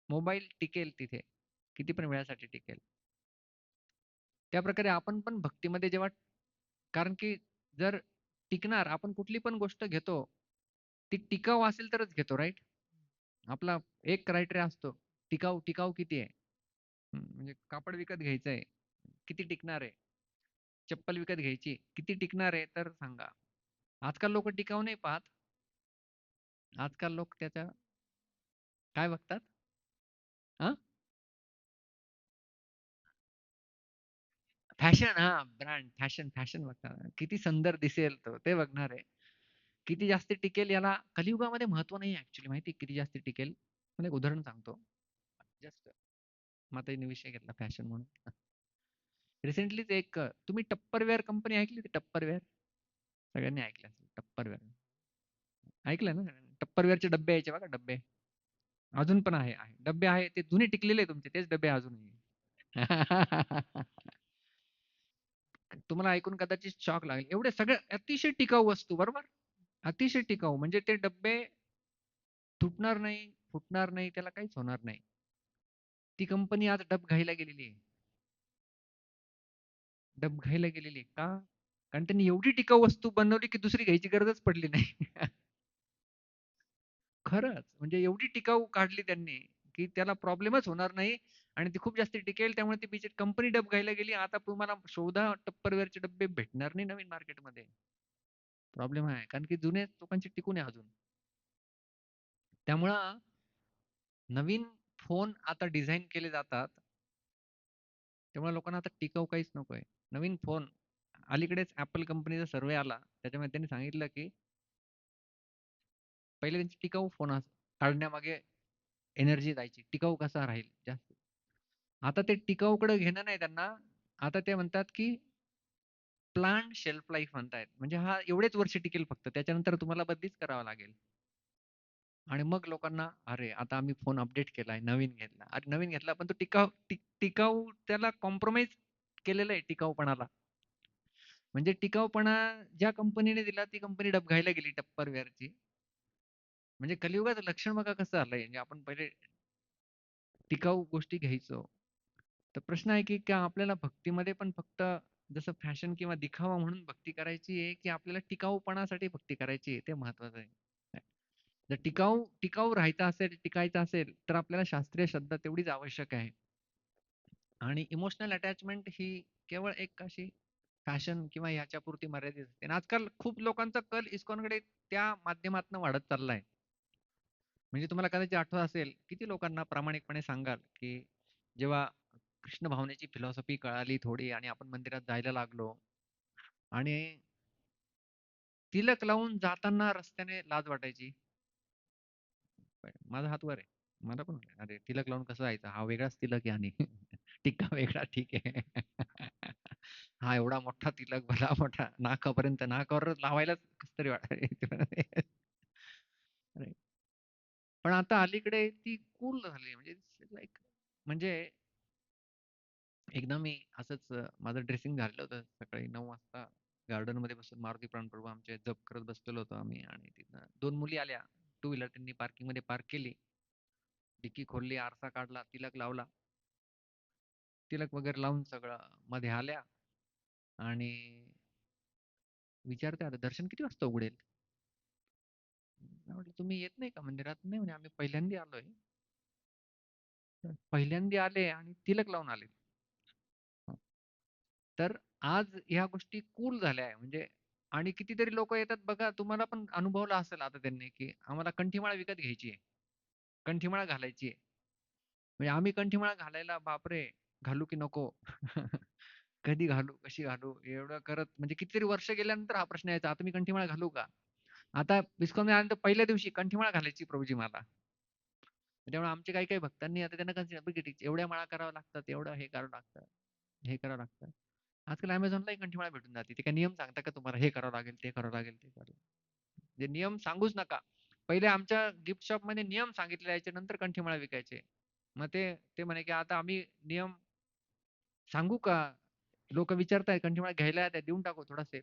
Speaker 1: मोबाईल टिकेल तिथे. किती पण वेळासाठी टिकेल. त्याप्रकारे आपण पण भक्तीमध्ये जेव्हा कारण की जर टिकणार आपण कुठली पण गोष्ट घेतो, ती टिकाऊ असेल तरच घेतो राइट? आपला एक क्रायटेरिया असतो. टिकाऊ, टिकाऊ किती आहे? म्हणजे कापड विकत घ्यायचंय, किती टिकणार आहे? चप्पल विकत घ्यायची, किती टिकणार आहे तर सांगा. आजकाल लोकं टिकाऊ नाही पाहत. आजकाल लोक त्याच्या काय बघतात? हां? फॅशन हां, ब्रँड, फॅशन, फॅशन बघतात. किती सुंदर दिसेल तो, ते बघणार आहे. किती जास्त टिकेल याला कलियुगामध्ये महत्त्व नाही ॲक्चुअली माहिती आहे किती जास्त टिकेल? तुम्हाला एक उदाहरण सांगतो. जस्ट माताजीने विषय घेतला फॅशन म्हणून. रिसेंटलीच एक तुम्ही टप्परवेअर कंपनी ऐकली होती टप्परवेअर? सगळ्यांनी ऐकलं असेल टप्परवेअर. ऐकलं ना? टप्परवेअरचे डब्बे यायचे बघा डब्बे. अजून पण आहे. डब्बे आहे ते जुने टिकलेले तुमचे तेच डब्बे अजूनही. तुम्हाला ऐकून कदाचित शॉक लागेल. एवढे सगळे अतिशय टिकाऊ वस्तू बरोबर? अतिशय टिकाऊ म्हणजे ते डब्बे तुटणार नाही, फुटणार नाही, त्याला काहीच होणार नाही. ती कंपनी आज डबघाईला गेलेली आहे. डबघाईला गेलेली आहे. का? कारण त्यांनी एवढी टिकाऊ वस्तू बनवली की दुसरी घ्यायची गरजच पडली नाही. खरंच म्हणजे एवढी टिकाऊ काढली त्यांनी, की त्याला प्रॉब्लेमच होणार नाही आणि ती खूप जास्त टिकेल. त्यामुळे ती बिचारी कंपनी डबघाईला गेली. आता तुम्हाला शोधा टप्परवेअरचे डब्बे भेटणार नाही नवीन मार्केटमध्ये. प्रॉब्लेम आहे. कारण की जुने लोकांचे टिकून आहे अजून. त्यामुळं नवीन फोन आता डिझाइन केले जातात. त्यामुळे लोकांना आता टिकाऊ काहीच नकोय. नवीन फोन अलीकडेच Apple कंपनीचा सर्व्हे आला. त्याच्यामध्ये त्यांनी सांगितलं, की पहिले त्यांची टिकाऊ फोन काढण्यामागे एनर्जी जायची. टिकाऊ कसा राहील जास्त. आता ते टिकाऊकडे घेणं नाही त्यांना. आता ते म्हणतात, की प्लान्ड शेल्फ लाईफ म्हणतायत. म्हणजे हा एवढेच वर्ष टिकेल फक्त. त्याच्यानंतर तुम्हाला बदलीच करावा लागेल. आणि मग लोकांना, "अरे, आता आम्ही फोन अपडेट केलाय, नवीन घेतला." अरे, नवीन घेतला पण तो टिकाऊ त्याला कॉम्प्रोमाईज केलेलं आहे टिकाऊपणाला. म्हणजे टिकाऊपणा ज्या कंपनीने दिला ती कंपनी डबघाईला गेली Tupperwareची. म्हणजे कलियुगाचं लक्षण बघा कसं आलंय. म्हणजे आपण पहिले टिकाऊ गोष्टी घ्यायचो. तर प्रश्न आहे की का आपल्याला भक्तीमध्ये पण फक्त जसं फॅशन किंवा दिखावा म्हणून भक्ती करायची आहे, की आपल्याला टिकाऊपणासाठी भक्ती करायची आहे ते महत्वाचं आहे. जर टिकाऊ टिकाऊ राहायचं असेल, टिकायचं असेल, तर आपल्याला शास्त्रीय श्रद्धा तेवढीच आवश्यक आहे. आणि इमोशनल अटॅचमेंट ही केवळ एक अशी फॅशन किंवा ह्याच्यापुरती मर्यादित असते. आणि आजकाल खूप लोकांचा कल इस्कॉनकडे त्या माध्यमातून वाढत चाललाय. म्हणजे तुम्हाला कदाचित आठवत असेल, किती लोकांना प्रामाणिकपणे सांगाल, की जेव्हा कृष्ण भावनेची फिलॉसॉफी कळाली थोडी आणि आपण मंदिरात जायला लागलो आणि तिलक लावून जाताना रस्त्याने लाज वाटायची. माझा हात वर आहे. मला पण वाटलं, अरे तिलक लावून कसं जायचं? हा वेगळाच तिलक आहे आणि टिक्का वेगळा ठीक आहे. हा एवढा मोठा तिलक भला मोठा नाकापर्यंत नाकावर लावायलाच कसं तरी वाटायचं. पण आता अलीकडे ती कूल झाली म्हणजे लाईक म्हणजे एकदा मी असंच माझं ड्रेसिंग झालेलं होतं सकाळी 9 वाजता गार्डनमध्ये बसून मारुती प्राणप्रभू आमचे जप करत बसलेलो होतो आम्ही आणि तिथनं 2 मुली आल्या. टू व्हीलर त्यांनी पार्किंगमध्ये पार्क केली. डिक्की खोलली, आरसा काढला, तिलक लावला. तिलक वगैरे लावून सगळं मध्ये आल्या आणि विचारते, "आता दर्शन किती वाजता उघडेल?" मी म्हटलं, "तुम्ही येत नाही का मंदिरात?" "नाही," म्हणे, "आम्ही पहिल्यांदा आलोय." पहिल्यांदा आले आणि तिलक लावून आले. तर आज ह्या गोष्टी कूल झाल्या आहे म्हणजे आणि कितीतरी लोकं येतात बघा, तुम्हाला पण अनुभवलं असेल आता त्यांनी, की आम्हाला कंठीमाळ विकत घ्यायची आहे. कंठीमाळ घालायची आहे. म्हणजे आम्ही कंठीमाळ घालायला बापरे! घालू की नको? कधी घालू? कशी घालू? एवढं करत म्हणजे कितीतरी वर्ष गेल्यानंतर हा प्रश्न यायचा, आता मी कंठीमाळ घालू का? आता इस्कॉनमध्ये आल्यानंतर पहिल्या दिवशी कंठीमाळ घालायची प्रभूजी मला. त्यामुळे आमचे काही काही भक्तांनी आता त्यांना एवढ्या माळा कराव्या लागतात, एवढं हे करावं लागतं, हे करावं लागतं. आजकाल Amazonला एक कंठीमाळा भेटून जाते. ते काही नियम सांगतात का तुम्हाला हे करावं लागेल, ते करावं लागेल, ते करावं लागेल. म्हणजे नियम सांगूच नका. पहिले आमच्या गिफ्ट शॉपमध्ये नियम सांगितले जायचे, नंतर कंठीमाळा विकायचे. मग ते ते म्हणे, की आता आम्ही नियम सांगू का? लोकं विचारतायत कंठीमाळा घ्यायला द्या, देऊन टाकू थोडा सेल.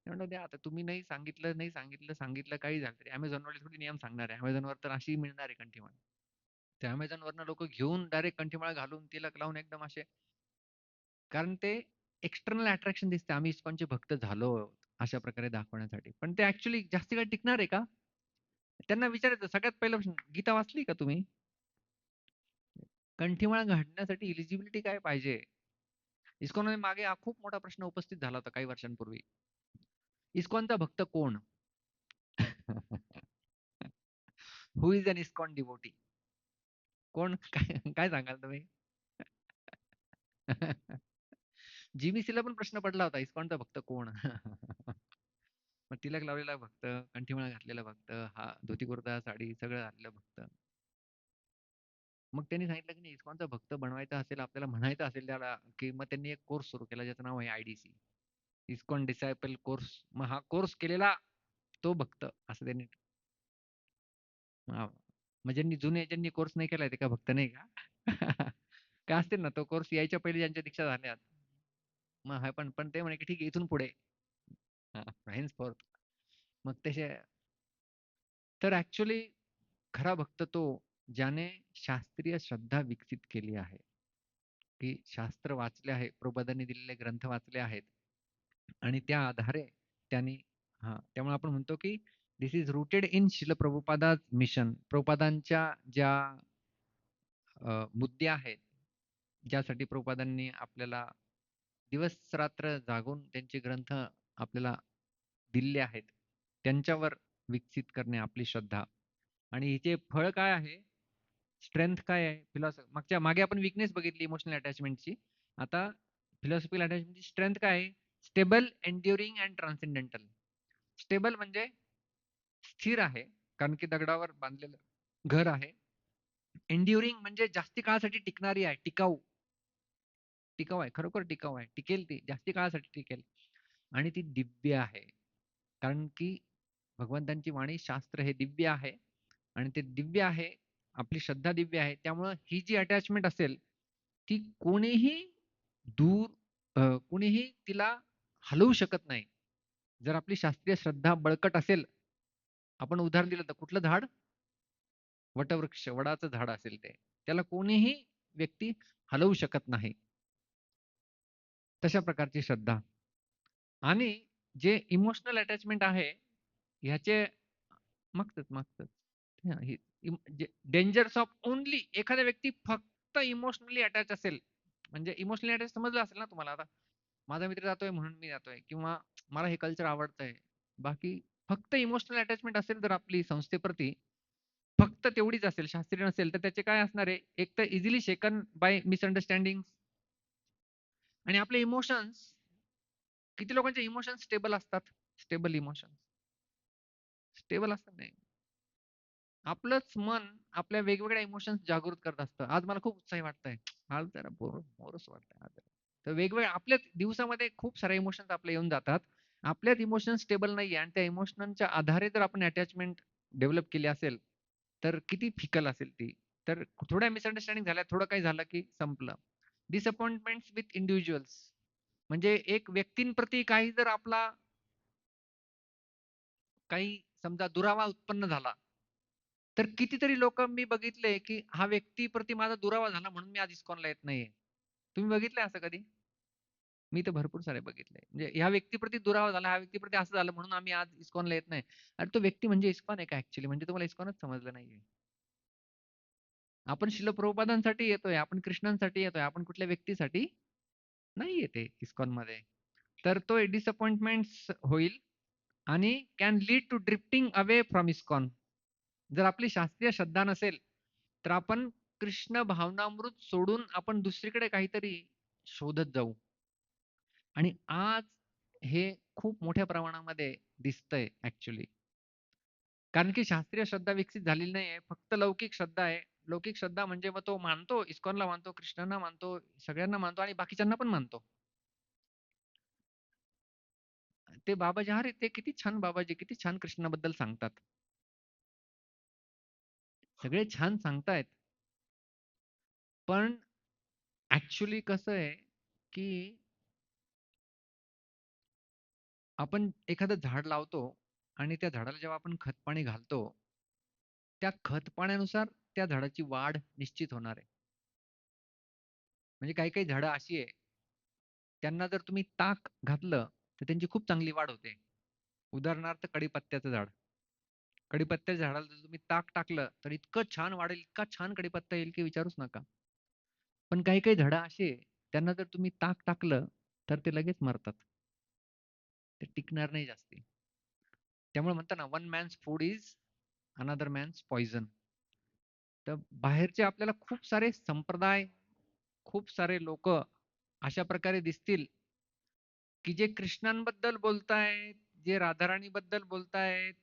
Speaker 1: मी म्हटलं, "द्या आता तुम्ही नाही सांगितलं, नाही सांगितलं, सांगितलं काही झालं तरी Amazonवाले थोडी नियम सांगणार आहे. Amazonवर तर अशी मिळणार आहे कंठीमाळ." त्या Amazonवरनं लोकं घेऊन डायरेक्ट कंठीमाळा घालून, तिलक लावून एकदम असे कारण ते एक्सटर्नल अट्रॅक्शन दिसते. आम्ही इस्कॉनचे भक्त झालो अशा प्रकारे दाखवण्यासाठी. पण ते ॲक्चुअली जास्ती काळ टिकणार आहे का? त्यांना विचारायचं सगळ्यात पहिला प्रश्न, गीता वाचली का तुम्ही? कंठीमाळा घालण्यासाठी एलिजिबिलिटी काय पाहिजे? इस्कॉनमध्ये मागे हा खूप मोठा प्रश्न उपस्थित झाला होता काही वर्षांपूर्वी. इस्कॉनचा भक्त कोण? हू इस अन इस्कॉन डिवोटी? कोण? काय काय सांगाल तुम्ही? जी-बी-सीला पण प्रश्न पडला होता, इस्कॉनचा भक्त कोण? मग तिलक लावलेला भक्त, कंठीमाळा घातलेला भक्त, हा धोती कुर्ता, साडी सगळं घातलेलं भक्त. मग त्यांनी सांगितलं, की नाही इस्कॉनचा भक्त बनवायचा असेल, आपल्याला म्हणायचं असेल त्याला, की मग त्यांनी एक कोर्स सुरू केला ज्याचं नाव आहे आय-डी-सी. ISKCON disciple course. मग हा कोर्स केलेला तो भक्त असं त्यांनी हां. मग ज्यांनी कोर्स नाही केलाय ते काय भक्त नाही का? काय असतील ना, तो कोर्स यायच्या पहिले ज्यांच्या दीक्षा झाल्यात. मग हा पण ते म्हणे, की ठीक आहे इथून पुढे हेन्सफॉर्थ मग तसे तर ॲक्चुअली खरा भक्त तो ज्याने शास्त्रीय श्रद्धा विकसित केली आहे, की शास्त्र वाचले आहे, प्रभुपादांनी दिलेले ग्रंथ वाचले आहेत आणि त्या आधारे त्यांनी त्यामुळे आपण म्हणतो, की धिस इज रूटेड इन शिल प्रभुपादाज मिशन. प्रभुपादांच्या ज्या मुद्दे आहेत, ज्यासाठी प्रभुपादांनी आपल्याला दिवस-रात्र जागून त्यांचे ग्रंथ आपल्याला दिलेले आहेत. त्यांच्यावर विकसित करणे आपली श्रद्धा आणि हिचे फळ काय आहे? स्ट्रेंथ काय आहे? मागे आपण वीकनेस बघितली इमोशनल अटॅचमेंटची. आता फिलॉसॉफिकल अटॅचमेंटची स्ट्रेंथ काय आहे? Stable, enduring and transcendental. Stable म्हणजे स्थिर आहे, कारण की दगडावर बांधलेलं घर आहे. एन्ड्युरिंग म्हणजे जास्ती काळासाठी टिकणारी आहे, टिकाऊ. टिकाऊ आहे, खरोखर टिकाऊ आहे. टिकेल ती, जास्ती काळासाठी टिकेल आणि ती दिव्य आहे. कारण की भगवंतांची वाणी, शास्त्र हे दिव्य आहे आणि ते दिव्य आहे. आपली श्रद्धा दिव्य आहे. त्यामुळं ही जी अटॅचमेंट असेल, ती कोणीही दूर कोणीही तिला हलवू शकत नाही. जर आपली शास्त्रीय श्रद्धा बळकट असेल, आपण उदाहरण दिलं तर कुठलं झाड? वटवृक्ष, वडाचं झाड असेल ते. त्याला कोणीही व्यक्ती हलवू शकत नाही. तशा प्रकारची श्रद्धा. आणि जे इमोशनल अटॅचमेंट आहे, ह्याचे मागचंच. हां, हे डेंजर्स ऑफ ओन्ली एखादा व्यक्ती फक्त इमोशनली अटॅच असेल, म्हणजे इमोशनली अटॅच समजलं असेल ना तुम्हाला आता. माझा मित्र जातोय म्हणून मी जातोय किंवा मला हे कल्चर आवडतंय. बाकी फक्त इमोशनल अटॅचमेंट असेल तर आपली संस्थेप्रती फक्त तेवढीच असेल, शास्त्रीय नसेल, तर त्याचे काय असणार आहे? एक तर इझिली शेकन बाय मिसअंडरस्टँडिंग्ज आणि आपले इमोशन्स किती लोकांचे इमोशन्स स्टेबल असतात? Stable emotions. स्टेबल असतात नाही. आपलंच मन आपल्या वेगवेगळ्या इमोशन्स जागृत करत असतं. आज मला खूप उत्साही वाटतंय. आज जरा बोरच वाटतंय आज जरा. तर वेगवेगळ्या आपल्याच दिवसामध्ये खूप सारे इमोशन्स आपले येऊन जातात. आपल्यात इमोशन्स स्टेबल नाहीये आणि त्या इमोशनच्या आधारे जर आपण अटॅचमेंट डेव्हलप केली असेल, तर किती फिकल असेल ती. तर थोड्या मिसअंडरस्टँडिंग झाल्या, थोडं काही झालं की संपलं. डिसअपॉइंटमेंट्स विथ इंडिव्हिज्युअल्स म्हणजे एक व्यक्तींप्रती काही जर आपला काही समजा दुरावा उत्पन्न झाला, तर कितीतरी लोकं मी बघितले, की हा व्यक्तीप्रती माझा दुरावा झाला म्हणून मी आज इस्कॉनला येत नाहीये. तुम्ही बघितलंय असं कधी? मी तर भरपूर सारे बघितलंय. म्हणजे ह्या व्यक्तीप्रती दुरावा झाला, ह्या व्यक्तीप्रती असं झालं म्हणून आम्ही आज इस्कॉनला येत नाही. अरे तो व्यक्ती म्हणजे इस्कॉन आहे का ॲक्चुअली? म्हणजे तुम्हाला इस्कॉनच समजलं नाहीये. आपण शिल प्रभुपादांसाठी येतोय, आपण कृष्णांसाठी येतोय, आपण कुठल्या व्यक्तीसाठी नाही येत आहे इस्कॉनमध्ये. तर तो डिसअपॉइंटमेंट्स होईल आणि can lead to drifting away from ISKCON. जर आपली शास्त्रीय श्रद्धा नसेल, तर आपण कृष्ण भावनामृत सोडून आपण दुसरीकडे काहीतरी शोधत जाऊ. आणि आज हे खूप मोठ्या प्रमाणामध्ये दिसतंय ॲक्चुअली. कारण की शास्त्रीय श्रद्धा विकसित झालेली नाहीये. फक्त लौकिक श्रद्धा आहे. लौकिक श्रद्धा म्हणजे मग तो मानतो, इस्कॉनला मानतो, कृष्णांना मानतो, सगळ्यांना मानतो आणि बाकीच्यांना पण मानतो. ते बाबाजी अरे ते किती छान बाबाजी, किती छान कृष्णाबद्दल सांगतात. सगळे छान सांगतायत. पण ॲक्चुअली कसं आहे, की आपण एखादं झाड लावतो आणि त्या झाडाला जेव्हा आपण खत-पाणी घालतो, त्या खत-पाण्यानुसार त्या झाडाची वाढ निश्चित होणार आहे. म्हणजे काही-काही झाडं अशी आहे, त्यांना जर तुम्ही ताक घातलं, तर त्यांची खूप चांगली वाढ होते. उदाहरणार्थ कडीपत्त्याचं झाड. कडीपत्त्याच्या झाडाला जर तुम्ही ताक टाकलं, तर इतकं छान वाढेल, इतका छान कडीपत्ता येईल, की विचारूच नका. पण काही-काही झाडं अशी आहे, त्यांना जर तुम्ही ताक टाकलं, तर ते लगेच मरतात. ते टिकणार नाही जास्ती. त्यामुळे म्हणतात ना, one man's food is another man's poison. तर बाहेरचे आपल्याला खूप सारे संप्रदाय, खूप सारे लोकं अशा प्रकारे दिसतील, की जे कृष्णांबद्दल बोलतायत, जे राधाराणीबद्दल बोलतायत,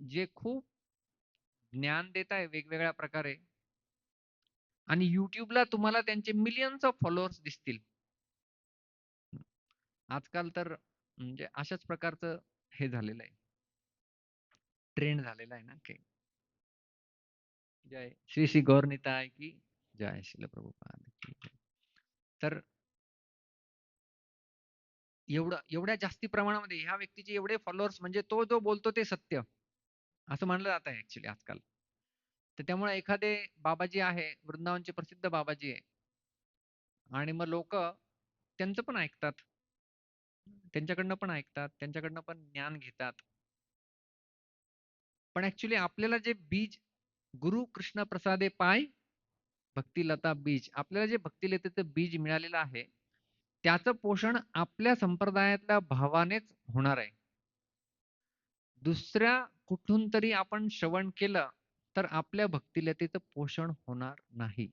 Speaker 1: जे खूप ज्ञान देत आहे वेगवेगळ्या प्रकारे आणि YouTubeला तुम्हाला त्यांचे मिलियन्स ऑफ फॉलोअर्स दिसतील. आजकाल तर म्हणजे अशाच प्रकारचं हे झालेलं आहे. ट्रेंड झालेला आहे ना, की जय श्री श्री गौरनिताय की जय. श्रील प्रभुपाद की जय. तर एवढ्या जास्ती प्रमाणामध्ये ह्या व्यक्तीचे एवढे फॉलोअर्स म्हणजे तो जो बोलतो ते सत्य असं मानलं जात आहे ऍक्च्युली आजकाल. तर त्यामुळे एखादे बाबाजी आहे, वृंदावनचे प्रसिद्ध बाबाजी आहे आणि मग लोक त्यांचं पण ऐकतात. त्यांच्याकडनं पण ऐकतात, त्यांच्याकडनं पण ज्ञान घेतात. पण ऍक्च्युली आपल्याला जे बीज गुरु कृष्ण प्रसादे पाय भक्तिलता बीज, आपल्याला जे भक्तिलतेचं बीज मिळालेलं आहे, त्याचं पोषण आपल्या संप्रदायातल्या भावानेच होणार आहे. दुसऱ्या कुठून तरी आपण श्रवण केलं तर आपल्या भक्तिलतेचं पोषण होणार नाही.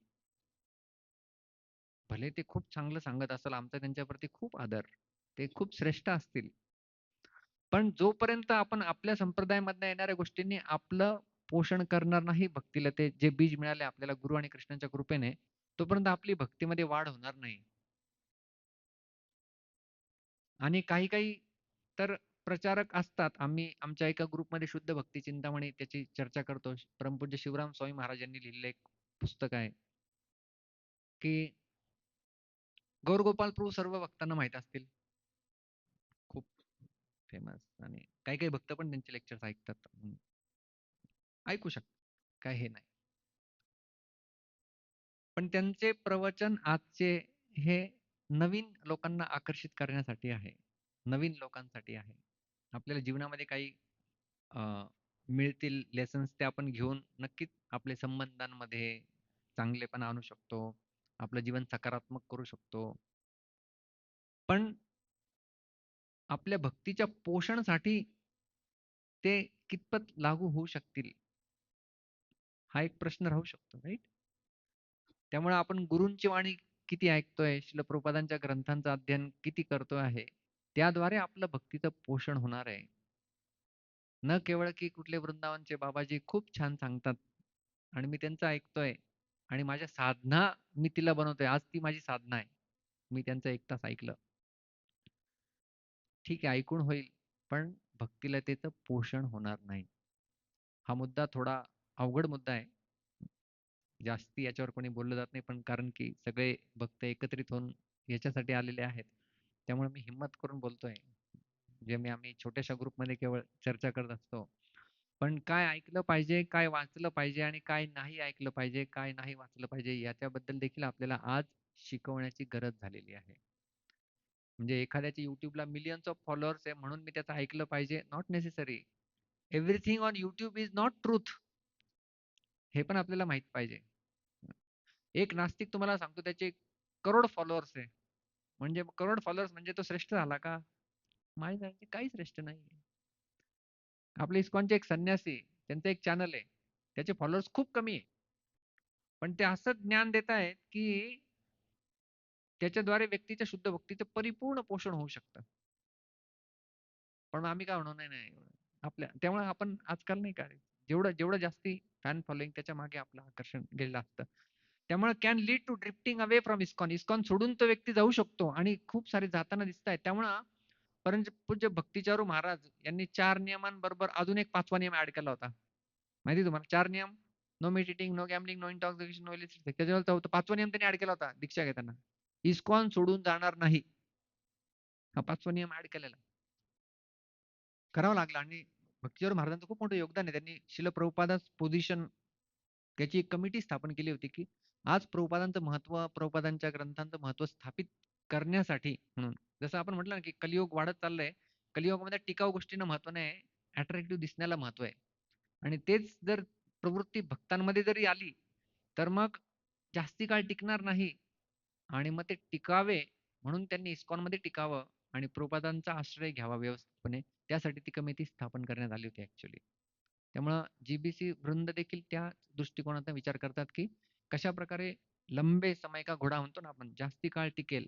Speaker 1: भले ते खूप चांगलं सांगत असेल, आमचा त्यांच्यावरती खूप आदर, ते खूप श्रेष्ठ असतील. पण जोपर्यंत आपण आपल्या संप्रदायामधनं येणाऱ्या गोष्टींनी आपलं पोषण करणार नाही भक्तीला, ते जे बीज मिळाले आपल्याला गुरु आणि कृष्णाच्या कृपेने, तोपर्यंत आपली भक्तीमध्ये वाढ होणार नाही. आणि काही काही तर प्रचारक असतात. आम्ही आमच्या एका ग्रुपमध्ये शुद्ध भक्ती चिंतामणी त्याची चर्चा करतो. परमपूज्य शिवराम स्वामी महाराज यांनी लिहिलेलं एक पुस्तक आहे, की गौरगोपाल प्रभू सर्व भक्तांना माहीत असतील. खूप फेमस आणि काही काही भक्त पण त्यांचे लेक्चर्स ऐकतात. ऐकू शकतात. काही हे नाही. पण त्यांचे प्रवचन आजचे हे नवीन लोकांना आकर्षित करण्यासाठी आहे. नवीन लोकांसाठी आहे. आपल्याला जीवनामध्ये काही अ, मिळतील लेसन्स ते आपण घेऊन नक्कीच आपल्या संबंधांमध्ये चांगलेपणा आणू शकतो. आपलं जीवन सकारात्मक करू शकतो. पण आपल्या भक्तीच्या पोषणासाठी ते कितपत लागू होऊ शकतील? हा एक प्रश्न राहू शकतो, राइट? त्यामुळे आपण गुरूंची वाणी किती ऐकतोय, श्रील प्रभुपादांच्या ग्रंथांचं अध्ययन किती करतोय आहे, त्याद्वारे आपलं भक्तीचं पोषण होणार आहे. न केवळ की कुठले वृंदावनचे बाबाजी खूप छान सांगतात आणि मी त्यांचं ऐकतोय आणि माझ्या साधना मी तिला बनवतोय. आज ती माझी साधना आहे. मी त्यांचं 1 तास ऐकलं. ठीक आहे, ऐकून होईल, पण भक्तिलतेचं पोषण होणार नाही. हा मुद्दा थोडा अवघड मुद्दा आहे. जास्ती याच्यावर कोणी बोललं जात नाही, पण कारण की सगळे भक्त एकत्रित होऊन याच्यासाठी आलेले आहेत. त्यामुळे मी हिम्मत करून बोलतोय. जे मी आम्ही छोट्याशा ग्रुपमध्ये केवळ चर्चा करत असतो. पण काय ऐकलं पाहिजे, काय वाचलं पाहिजे आणि काय नाही ऐकलं पाहिजे, काय नाही वाचलं पाहिजे याच्याबद्दल देखील आपल्याला आज शिकवण्याची गरज झालेली आहे. म्हणजे एखाद्याचे YouTubeला मिलियन्स ऑफ फॉलोअर्स आहे म्हणून मी त्याचं ऐकलं पाहिजे, not necessary. Everything on YouTube is not truth. हे पण आपल्याला माहित पाहिजे. एक नास्तिक तुम्हाला सांगतो त्याचे करोड फॉलोअर्स आहे. म्हणजे करोड फॉलोअर्स म्हणजे तो श्रेष्ठ झाला का? माहीत आहे काही श्रेष्ठ नाहीये. आपले इस्कॉनचे एक संन्यासी आहे, त्यांचं एक चॅनल आहे. त्याचे फॉलोअर्स खूप कमी आहे. पण ते असं ज्ञान देत आहेत, की त्याच्याद्वारे व्यक्तीच्या शुद्ध भक्तीचं परिपूर्ण पोषण होऊ शकतं. पण आम्ही काय म्हणू नाही, नाही. आपल्या त्यामुळे आपण आजकाल नाही का जेवढं जेवढं जास्ती फॅन फॉलोइंग त्याच्या मागे आपलं आकर्षण गेलेलं असतं. त्यामुळे can lead to drifting away from ISKCON. ISKCON सोडून तो व्यक्ती जाऊ शकतो आणि खूप सारे जाताना दिसतायत. त्यामुळं परमपूज्य भक्तिचारू महाराज यांनी 4 नियमांबरोबर अजून एक 5वा नियम ॲड केला होता. माहिती आहे तुम्हाला 4 नियम? No meditating, no gambling, no intoxication, no illicit sex. त्याच्यावर 5वा नियम त्यांनी ॲड केला होता दीक्षा घेताना. इस्कॉन सोडून जाणार नाही. हा 5वा नियम ॲड केलेला. करावं लागलं आणि भक्तिचारू महाराजांचं खूप मोठं योगदान आहे. त्यांनी श्रील प्रभुपादास पोझिशन त्याची एक कमिटी स्थापन केली होती, की आज प्रभुपादांचं महत्त्व, प्रभुपादांच्या ग्रंथांचं महत्त्व स्थापित करण्यासाठी म्हणून. जसं आपण म्हटलं ना, की कलियुग वाढत चाललंय. कलियुगामध्ये टिकाऊ गोष्टींना महत्त्व नाही, अट्रॅक्टिव्ह दिसण्याला महत्त्व आहे. आणि तेच जर प्रवृत्ती भक्तांमध्ये जरी आली, तर मग जास्ती काळ टिकणार नाही. आणि मग ते टिकावे म्हणून त्यांनी इस्कॉनमध्ये टिकावं आणि प्रभुपादांचा आश्रय घ्यावा व्यवस्थितपणे. त्यासाठी ती कमिटी स्थापन करण्यात आली होती ॲक्चुअली. त्यामुळं जीबीसी वृंद देखील त्या दृष्टिकोनातून विचार करतात, की कशाप्रकारे लंबे समय का घोडा म्हणतो ना आपण, जास्ती काळ टिकेल.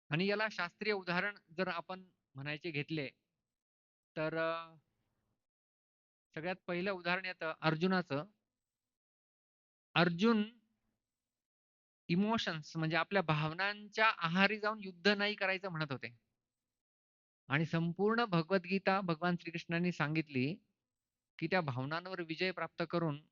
Speaker 1: आणि याला शास्त्रीय उदाहरण जर आपण म्हणायचे घेतले, तर सगळ्यात पहिलं उदाहरण येतं अर्जुनाचं. अर्जुन इमोशन्स म्हणजे आपल्या भावनांच्या आहारी जाऊन युद्ध नाही करायचं म्हणत होते. आणि संपूर्ण भगवद्गीता भगवान श्रीकृष्णांनी सांगितली, की त्या भावनांवर विजय प्राप्त करून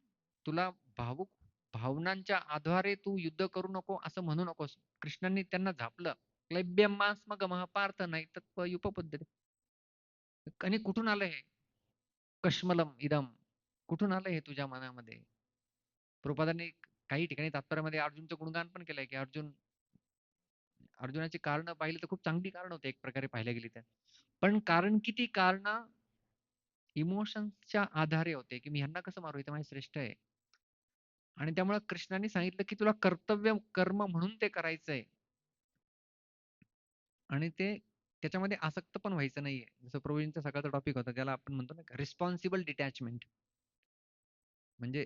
Speaker 1: तुला भावुक भावनांच्या आधारे तू युद्ध करू नको असं म्हणू नकोस. कृष्णांनी त्यांना झापलं. क्लैब्यमास्मगमः पार्थ नैतत्त्वयुपपद्यते. आणि कुठून आलं हे? कश्मलम इदम. कुठून आलं हे तुझ्या मनामध्ये? प्रभुपादांनी काही ठिकाणी तात्पर्यामध्ये अर्जुनचं गुणगान पण केलंय, की अर्जुनाची कारणं पाहिली तर खूप चांगली कारणं होती एक प्रकारे पाहायला गेली तर. पण कारण किती कारणं इमोशन्सच्या आधारे होते, की मी ह्यांना कसं मारू? इथं माझे श्रेष्ठ आहे. आणि त्यामुळे कृष्णाने सांगितलं, की तुला कर्तव्य कर्म म्हणून ते करायचंय. आणि ते त्याच्यामध्ये आसक्त पण व्हायचं नाहीये. जसं प्रभूजींचा सकाळचा टॉपिक होता त्याला आपण म्हणतो ना रिस्पॉन्सिबल डिटॅचमेंट. म्हणजे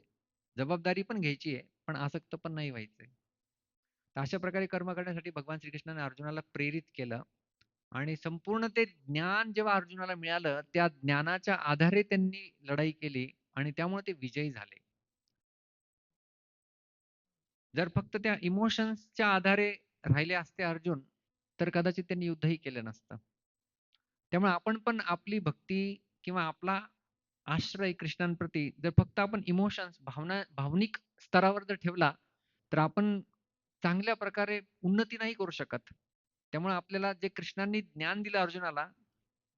Speaker 1: जबाबदारी पण घ्यायची आहे, पण आसक्त पण नाही व्हायचंय. तर अशा प्रकारे कर्म करण्यासाठी भगवान श्रीकृष्णाने अर्जुनाला प्रेरित केलं आणि संपूर्ण ते ज्ञान जेव्हा अर्जुनाला मिळालं, त्या ज्ञानाच्या आधारे त्यांनी लढाई केली आणि त्यामुळे ते विजयी झाले. जर फक्त त्या इमोशन्सच्या आधारे राहिले असते अर्जुन, तर कदाचित त्यांनी युद्धही केलं नसतं. त्यामुळे आपण पण आपली भक्ती किंवा आपला आश्रय कृष्णांप्रती जर फक्त आपण इमोशन्स भावनिक स्तरावर जर ठेवला, तर आपण चांगल्या प्रकारे उन्नती नाही करू शकत. त्यामुळे आपल्याला जे कृष्णांनी ज्ञान दिलं अर्जुनाला,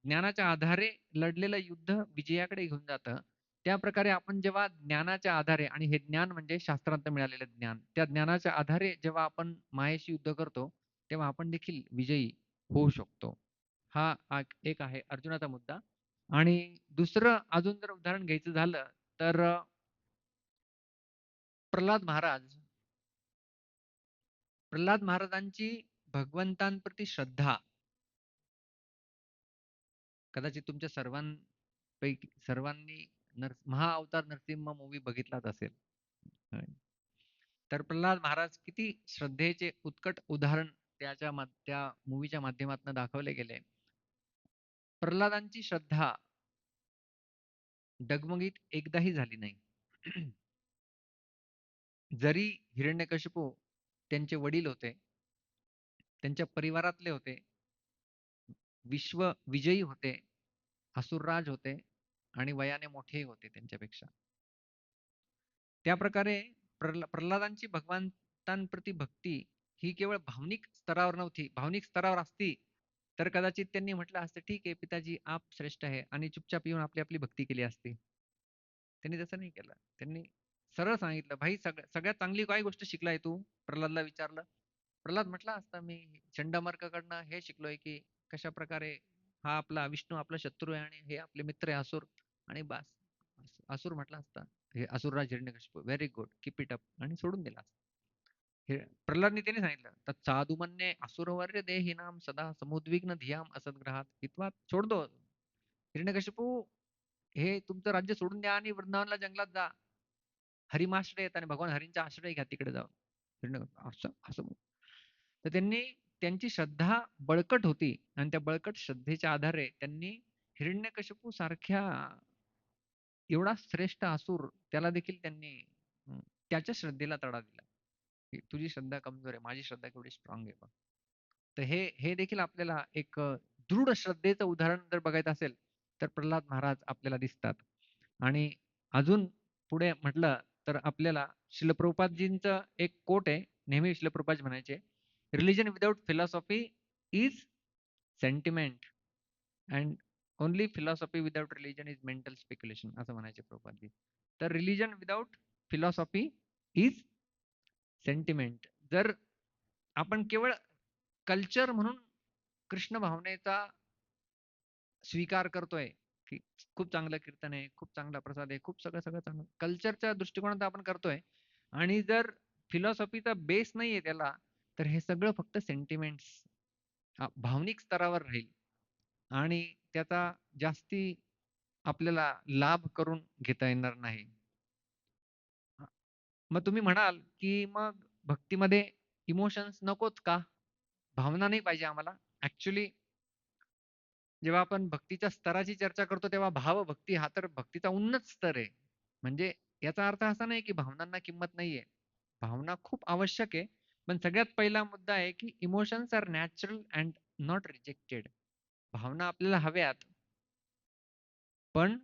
Speaker 1: ज्ञानाच्या आधारे लढलेलं युद्ध विजयाकडे घेऊन जातं. त्याप्रकारे आपण जेव्हा ज्ञानाच्या आधारे आणि हे ज्ञान म्हणजे शास्त्रांत मिळालेलं ज्ञान. त्या ज्ञानाच्या आधारे जेव्हा आपण मायेशी युद्ध करतो, तेव्हा आपण देखील विजयी होऊ शकतो. हा एक आहे अर्जुनाचा मुद्दा. आणि दुसरं अजून जर उदाहरण घ्यायचं झालं, तर प्रल्हाद महाराज प्रल्हाद महाराजांची भगवंतांप्रती श्रद्धा कदाचित तुमच्या सर्वांपैकी सर्वांनी महाअवतार नरसिंह मूव्ही बघितलाच असेल. होय. तर प्रल्हाद महाराज किती श्रद्धेचे उत्कट उदाहरण त्या मूव्हीच्या माध्यमातून दाखवले गेले. प्रल्हादांची श्रद्धा डगमगीत एकदाही झाली नाही. जरी हिरण्यकशिपू त्यांचे वडील होते, त्यांच्या परिवारातले होते, विश्व विजयी होते, असुरराज होते आणि वयाने मोठेही होते त्यांच्यापेक्षा. त्याप्रकारे प्रल्हादांची भगवंतांप्रती भक्ती ही केवळ भावनिक स्तरावर नव्हती. भावनिक स्तरावर असती, तर कदाचित त्यांनी म्हटलं असतं, "ठीक आहे पिताजी, आप श्रेष्ठ है" आणि चुपचाप येऊन आपली आपली भक्ती केली असती. त्यांनी तसं नाही केलं. त्यांनी सरळ सांगितलं, "भाई सगळ्यात चांगली काय गोष्ट शिकलाय तू?" प्रल्हादला विचारलं. प्रल्हाद म्हटला असता, "मी चंडामार्काकडनं हे शिकलोय, की कशाप्रकारे हा आपला विष्णू आपला शत्रू आहे आणि हे आपले मित्र आहे असुर आणि बास." असुर म्हटला असता. हे असुरराज Hiranyakashipu, "very good, keep it up" आणि सोडून दिला असता. हे प्रल्हादने त्याने सांगितलं, "तत्साधुमन्ये असुरवर्य देहिनां सदा समुद्विग्न धियाम असद्ग्रहात हित्वा" सोड दो. हिरण्यकशिपू हे तुमचं राज्य सोडून द्या आणि वृंदावनला जंगलात जा. हरिमाश्रय येत आणि भगवान हरींचा आश्रय घ्या तिकडे जाऊन. असं असं तर त्यांनी त्यांची श्रद्धा बळकट होती आणि त्या बळकट श्रद्धेच्या आधारे त्यांनी हिरण्यकशिपू सारख्या एवढा श्रेष्ठ असुर त्याला देखील त्यांनी त्याच्या श्रद्धेला तडा दिला. की तुझी श्रद्धा कमजोर आहे, माझी श्रद्धा केवढी स्ट्रॉंग आहे बघ. तर हे देखील आपल्याला एक दृढ श्रद्धेचं उदाहरण जर बघायचं असेल, तर प्रल्हाद महाराज आपल्याला दिसतात. आणि अजून पुढे म्हटलं तर आपल्याला श्रील प्रभुपादजींचं एक कोट आहे. नेहमी श्रील प्रभुपाद म्हणायचे, "religion without philosophy is sentiment and only philosophy without religion is mental speculation" असं म्हणायचे प्रभुपादजी. तर religion without philosophy is sentiment. जर आपण केवळ कल्चर म्हणून कृष्ण भावनेचा स्वीकार करतोय, की खूप चांगलं कीर्तन आहे, खूप चांगला प्रसाद आहे, खूप सगळं सगळं चांगलं कल्चरच्या दृष्टिकोनात आपण करतोय आणि जर फिलॉसॉफीचा बेस नाहीये त्याला, तर हे सगळं फक्त सेंटिमेंट्स भावनिक स्तरावर राहील आणि त्याचा जास्ती आपल्याला लाभ करून घेता येणार नाही. मग तुम्ही म्हणाल, की मग भक्तीमध्ये इमोशन्स नकोच का? भावना नाही पाहिजे आम्हाला? ॲक्चुअली जेव्हा आपण भक्तीच्या स्तराची चर्चा करतो, तेव्हा भावभक्ती हा तर भक्तीचा उन्नत स्तर आहे. म्हणजे याचा अर्थ असा नाही, की भावनांना किंमत नाहीये. भावना खूप आवश्यक आहे. पण सगळ्यात पहिला मुद्दा आहे की emotions are natural and not rejected. भावना आपल्याला हव्यात, पण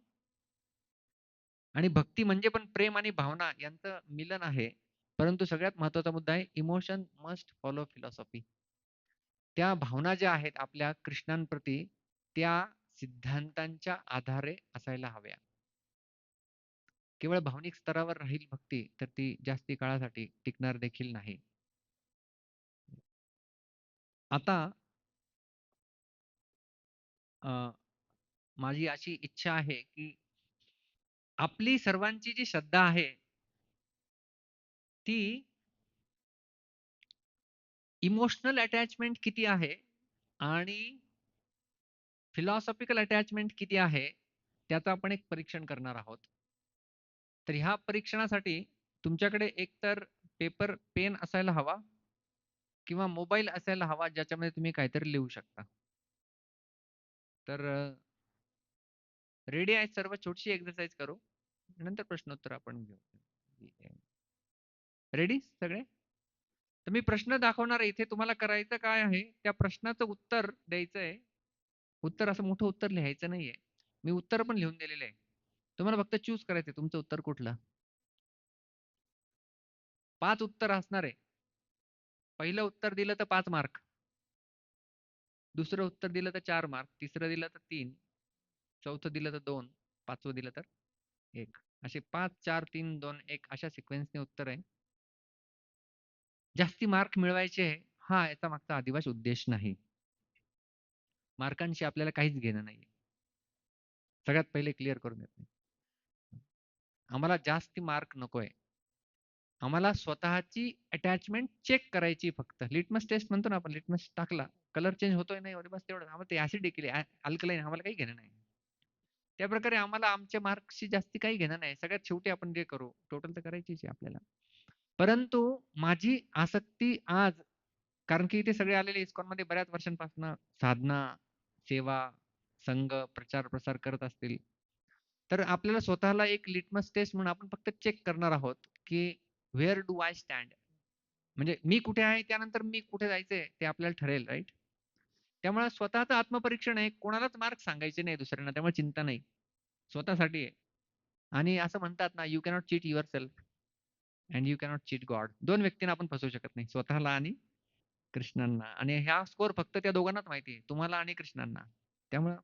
Speaker 1: आणि भक्ती म्हणजे पण प्रेम आणि भावना यांचं मिलन आहे. परंतु सगळ्यात महत्त्वाचा मुद्दा आहे इमोशन मस्ट फॉलो फिलॉसॉफी. त्या भावना ज्या आहेत आपल्या कृष्णांप्रती, त्या सिद्धांतांच्या आधारे असायला हव्या. केवळ भावनिक स्तरावर राहील भक्ती, तर ती जास्ती काळासाठी टिकणार देखील नाही. आता अ, माझी अशी इच्छा आहे, की आपली सर्वांची जी श्रद्धा आहे, ती इमोशनल अटॅचमेंट किती आहे आणि फिलॉसॉफिकल अटॅचमेंट किती आहे, त्याचं आपण एक परीक्षण करणार आहोत. तर ह्या परीक्षणासाठी तुमच्याकडे एकतर पेपर, पेन असायला हवा किंवा मोबाईल असायला हवा, ज्याच्यामध्ये तुम्ही काहीतरी लिहू शकता. तर रेडी आहेत सर्व? छोटीशी एक्सरसाइज करू. नंतर प्रश्नोत्तर आपण घेऊ. रेडी सगळे? तर मी प्रश्न दाखवणार आहे. इथे तुम्हाला करायचं काय आहे, त्या प्रश्नाचं उत्तर द्यायचंय. उत्तर असं मोठं उत्तर लिहायचं नाहीये. मी उत्तर पण लिहून दिलेलं आहे. तुम्हाला फक्त चूज करायचंय तुमचं उत्तर कुठलं. 5 उत्तर असणार आहे. पहिलं उत्तर दिलं तर 5 मार्क. दुसरं उत्तर दिलं तर 4 मार्क. तिसरं दिलं तर 3. चौथं दिलं तर 2. पाचवं दिलं तर 1. असे 5, 4, 3, 2, 1 अशा सिक्वेन्सने उत्तर आहे. जास्ती मार्क मिळवायचे हा याचा मागचा आदिवास उद्देश नाही. मार्कांशी आपल्याला काहीच घेणं नाहीये. सगळ्यात पहिले क्लिअर करून देतो. आम्हाला जास्ती मार्क नकोय. आम्हाला स्वतःची अटॅचमेंट चेक करायची फक्त. लिटमस टेस्ट म्हणतो ना आपण, लिटमस टाकला, कलर चेंज होतोय नाही होत, बस तेवढं. आम्हाला ते ॲसिडिक अल्कलाईन आम्हाला काही घेणं नाही. त्याप्रकारे आम्हाला आमच्या मार्क्सशी जास्ती काही घेणं नाही. सगळ्यात शेवटी आपण जे करू, टोटल तर करायचीच आहे आपल्याला. परंतु माझी आसक्ती आज, कारण की इथे सगळे आलेले इस्कॉनमध्ये बऱ्याच वर्षांपासून साधना, सेवा, संघ, प्रचार प्रसार करत असतील. तर आपल्याला स्वतःला एक लिटमस टेस्ट म्हणून आपण फक्त चेक करणार आहोत, की व्हेअर डू आय स्टँड? म्हणजे मी कुठे आहे, त्यानंतर मी कुठे जायचंय ते आपल्याला ठरेल, राइट? त्यामुळे स्वतःचं आत्मपरीक्षण आहे. कोणालाच मार्क सांगायचे नाही दुसऱ्यांना. त्यामुळे चिंता नाही. स्वतःसाठी आहे. आणि असं म्हणतात ना, you cannot cheat yourself and you cannot cheat God. 2 व्यक्तींना आपण फसवू शकत नाही. स्वतःला आणि कृष्णांना. आणि ह्या स्कोर फक्त त्या दोघांनाच माहिती आहे. तुम्हाला आणि कृष्णांना. त्यामुळं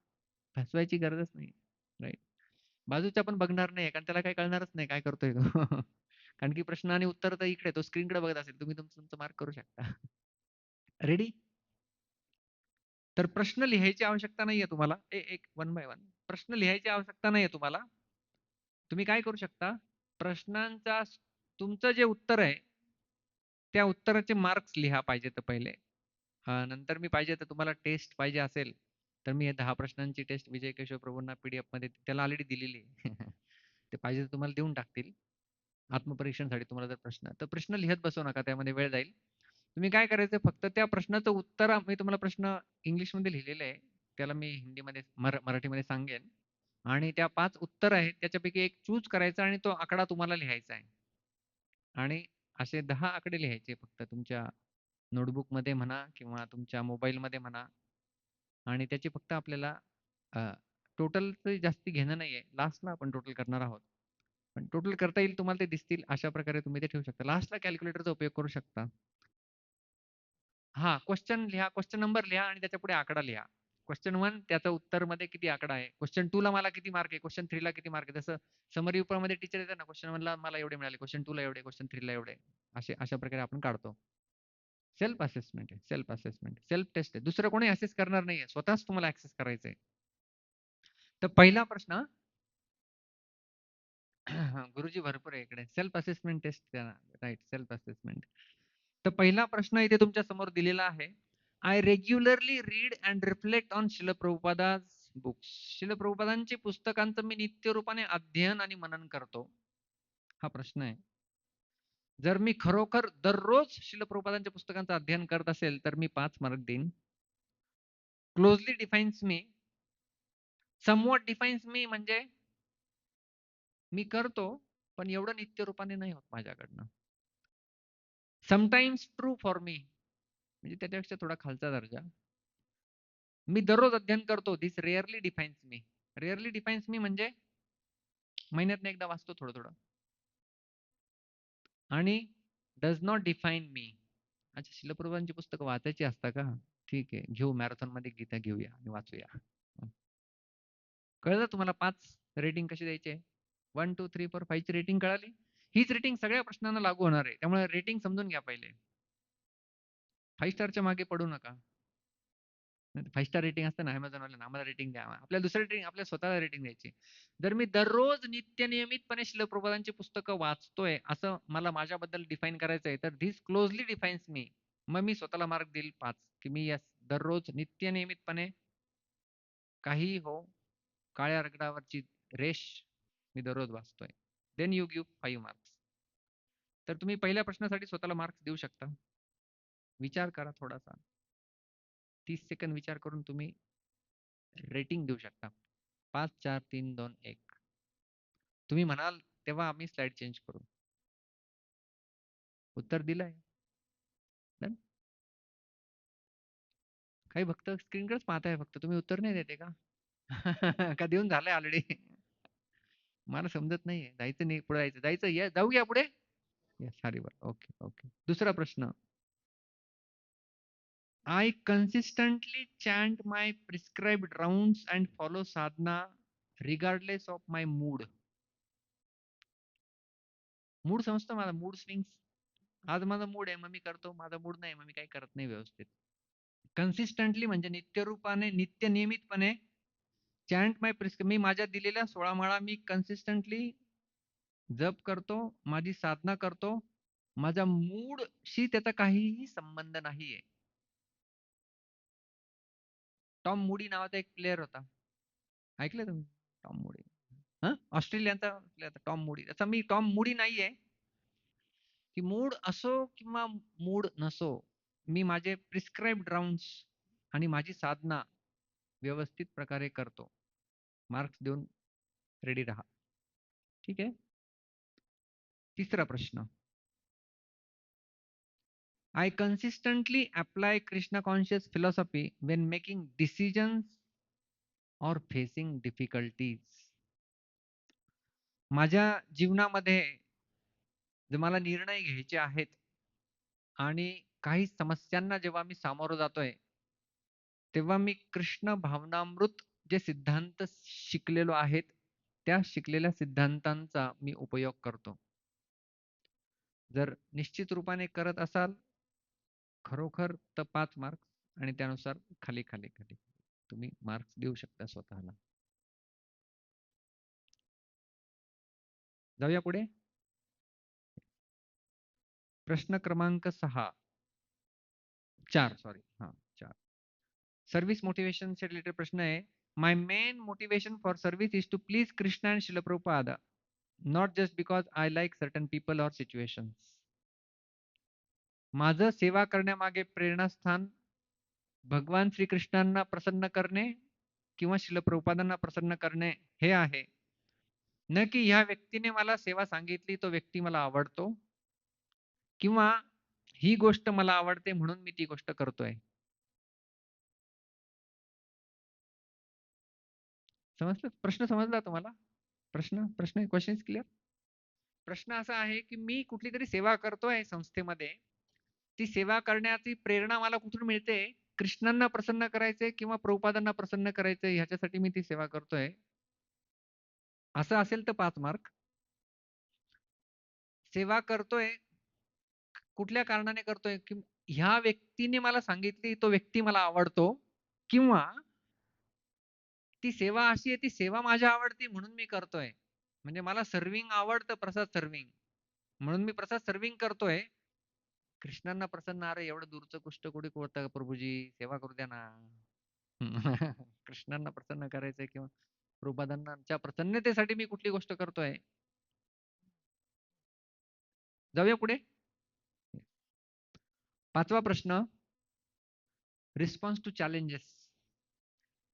Speaker 1: फसवायची गरजच नाही. राइट? बाजूचा पण बघणार नाही, कारण त्याला काही कळणारच नाही काय करतोय तो. कारण की प्रश्न आणि उत्तर तर इकडे, तो स्क्रीनकडे बघत असेल. तुम्ही तुमचं मार्क करू शकता. रेडी? तर प्रश्न लिहायची आवश्यकता नाहीये तुम्हाला. एक वन बाय वन. प्रश्न लिहायची आवश्यकता नाहीये तुम्हाला. तुम्ही काय करू शकता? प्रश्नांचा तुमचं जे उत्तर आहे, त्या उत्तराचे मार्क्स लिहा पाहिजे तर पहिले. नंतर मी पाहिजे तर तुम्हाला टेस्ट पाहिजे असेल, तर मी हे 10 प्रश्नांची टेस्ट विजय केशव प्रभूंना पीडीएफमध्ये त्याला ऑलरेडी दिलेली आहे. ते पाहिजे तर तुम्हाला देऊन टाकतील. आत्मपरीक्षणासाठी तुम्हाला जर प्रश्न, तर प्रश्न लिहत बसू नका, त्यामध्ये वेळ जाईल. तुम्ही काय करायचं, फक्त त्या प्रश्नाचं उत्तर, मी तुम्हाला प्रश्न इंग्लिशमध्ये लिहिलेले आहे. त्याला मी हिंदीमध्ये मराठीमध्ये सांगेन. आणि त्या 5 उत्तर आहेत त्याच्यापैकी एक चूज करायचा आणि तो आकडा तुम्हाला लिहायचा आहे. आणि असे 10 आकडे लिहायचे फक्त तुमच्या नोटबुकमध्ये म्हणा किंवा तुमच्या मोबाईलमध्ये म्हणा. आणि त्याची फक्त आपल्याला टोटलचं जास्ती घेणं नाहीये. लास्टला आपण टोटल करणार आहोत. पण टोटल करता येईल तुम्हाला, ते दिसतील अशा प्रकारे तुम्ही ते ठेवू शकता. लास्टला कॅल्क्युलेटरचा उपयोग करू शकता. हां, क्वेश्चन लिहा, क्वेश्चन नंबर लिहा आणि त्याच्यापुढे आकडा लिहा. क्वेश्चन 1 त्याचं उत्तरमध्ये किती आकडा आहे. क्वेश्चन 2 ला मला किती मार्क आहे. क्वेश्चन 3 ला किती मार्क आहे. जसं समरी पेपरमध्ये टीचर येतात ना, क्वेश्चन 1 ला मला एवढे मिळाले, क्वेश्चन 2 ला एवढे, क्वेश्चन 3 ला एवढे. अशा प्रकारे आपण काढतो. सेल्फ असेसमेंट आहे. Self assessment. सेल्फ टेस्ट आहे. दुसरं कोणी असेस करणार नाहीये. स्वतःच तुम्हाला ॲक्सेस करायचंय. तर पहिला प्रश्न, गुरुजी भरपूर आहे इकडे. सेल्फ असेसमेंट टेस्ट करा. Right, self assessment. तर पहिला प्रश्न इथे तुमच्या समोर दिलेला आहे. I regularly read and reflect on शिल प्रभुपादाज बुक्स. शिल प्रभुपादांची पुस्तकांचं मी नित्यरूपाने अध्ययन आणि मनन करतो. हा प्रश्न आहे. जर मी खरोखर दररोज शिल प्रभुपादांच्या पुस्तकांचं अध्ययन करत असेल, तर मी 5 मार्क देईन. क्लोजली डिफाईन्स मी. समवॉट डिफाईन्स मी म्हणजे मी करतो, पण एवढं नित्यरूपाने नाही होत माझ्याकडनं. समटाईम्स ट्रू फॉर मी, म्हणजे त्याच्यापेक्षा थोडा खालचा दर्जा. मी दररोज अध्ययन करतो. This rarely defines me. Rarely defines me म्हणजे महिन्यातनं एकदा वाचतो थोडं-थोडं. आणि डज नॉट डिफाईन मी. अच्छा, शिलप्रभुंची पुस्तकं वाचायची असतात का? ठीक आहे. घेऊ मॅरेथॉनमध्ये गीता घेऊया आणि वाचूया. कळलं तुम्हाला 5 रेटिंग कशी द्यायची आहे? 1, 2, 3, 4, 5 ची रेटिंग कळाली? हीच रेटिंग सगळ्या प्रश्नांना लागू होणार आहे. त्यामुळे रेटिंग समजून घ्या पहिले. 5 स्टारच्या मागे पडू नका. 5 स्टार रेटिंग असतं ना Amazonवाल्यांना, आम्हाला रेटिंग द्या. आपल्याला दुसरं रेटिंग आपल्या स्वतःला रेटिंग द्यायची. जर मी दररोज नित्यनियमितपणे शिलप्रभुपादांची पुस्तकं वाचतोय, असं मला माझ्याबद्दल डिफाईन करायचं आहे, तर धिस क्लोजली डिफाईन्स मी. मग मी स्वतःला मार्क देईल 5, की मी येस दररोज नित्यनियमितपणे काहीही हो, काळ्या रंगावरची रेष मी दररोज वाचतोय. Then you give 5 marks. तर तुम्ही पहिल्या प्रश्नासाठी स्वतःला मार्क्स देऊ शकता. विचार करा थोडासा. 30 सेकंद विचार करून तुम्ही रेटिंग देऊ शकता. 5, 4, 3, 2, 1. तुम्ही म्हणाल तेव्हा आम्ही स्लाइड चेंज करू. उत्तर दिलंय. डन. काही भक्त स्क्रीनकडेच पाहताय फक्त. तुम्ही उत्तर नाही देते का? का देऊन झालंय ऑलरेडी? मला समजत नाहीये. जायचं नाही, पुढे जायचं. जायचं जाऊया पुढे? येस, हरिबोल. Okay, okay. दुसरा प्रश्न. I consistently chant my prescribed rounds and follow sadhana regardless of my mood. Mood समजतो मला, मूड स्विंग्स. आज माझा मूड आहे मग मी करतो. माझा मूड नाही मग मी काही करत नाही व्यवस्थित. कन्सिस्टंटली म्हणजे नित्यरूपाने, नित्यनियमितपणे चॅन्ट माय मी माझ्या दिलेल्या 16 माळा मी कन्सिस्टंटली जप करतो, माझी साधना करतो. माझ्या मूडशी त्याचा काहीही संबंध नाहीये. टॉम मूडी नावाचा एक प्लेयर होता. ऐकलं तुम्ही? Tom Moody. हं? ऑस्ट्रेलियाचा टॉम मूडी. तसा मी टॉम मूडी नाहीये, की मूड असो किंवा मूड नसो, मी माझे प्रिस्क्राईब्ड राउंड्स आणि माझी साधना व्यवस्थित प्रकारे करतो. मार्क्स देऊन रेडी राहा. ठीक आहे? तिसरा प्रश्न. I consistently apply Krishna conscious philosophy when making decisions or facing difficulties. माझ्या जीवनामध्ये जर मला निर्णय घ्यायचे आहेत आणि काही समस्यांना जेव्हा मी सामोरं जातोय, तेव्हा मी कृष्ण भावनामृत जे सिद्धांत शिकलेलो आहेत, त्या शिकलेल्या सिद्धांतांचा मी उपयोग करतो. जर निश्चित रूपाने करत असाल, खरोखर तर 5 मार्क्स आणि त्यानुसार खाली तुम्ही मार्क्स देऊ शकता स्वतःला. जाऊया पुढे. प्रश्न क्रमांक 6. 4 सॉरी. हां, 4. सर्व्हिस मोटिव्हेशनच्या रिलेटेड प्रश्न आहे. My main motivation for service is to please Krishna and Shrila Prabhupada, not just because I like certain people or situations. माझं सेवा करण्यामागे प्रेरणास्थान भगवान श्रीकृष्णांना प्रसन्न करणे किंवा शिल प्रभुपादांना प्रसन्न करणे हे आहे. न की ह्या व्यक्तीने मला सेवा सांगितली, तो व्यक्ती मला आवडतो किंवा ही गोष्ट मला आवडते म्हणून मी ती गोष्ट करतोय. समजलं? प्रश्न समजला तुम्हाला? प्रश्न क्वेशन इज क्लिअर? प्रश्न असा आहे, की मी कुठलीतरी सेवा करतोय संस्थेमध्ये. ती सेवा करण्याची प्रेरणा मला कुठून मिळते? कृष्णांना प्रसन्न करायचंय किंवा प्रभुपादांना प्रसन्न करायचंय ह्याच्यासाठी मी ती सेवा करतोय. असं असेल तर 5 मार्क. सेवा करतोय, कुठल्या कारणाने करतोय? की ह्या व्यक्तीने मला सांगितली, तो व्यक्ती मला आवडतो किंवा ती सेवा अशी आहे, ती सेवा माझ्या आवडती म्हणून मी करतोय. म्हणजे मला सर्व्हिंग आवडतं, प्रसाद सर्व्हिंग. म्हणून मी प्रसाद सर्व्हिंग करतोय. कृष्णांना प्रसन्न, अरे एवढं दूरचं कुष्ट कुठे होतं प्रभुजी, सेवा करू द्या ना. कृष्णांना प्रसन्न करायचंय किंवा प्रभुपादांच्या प्रसन्नतेसाठी मी कुठली गोष्ट करतोय. जाऊया पुढे. 5वा प्रश्न. Response to challenges.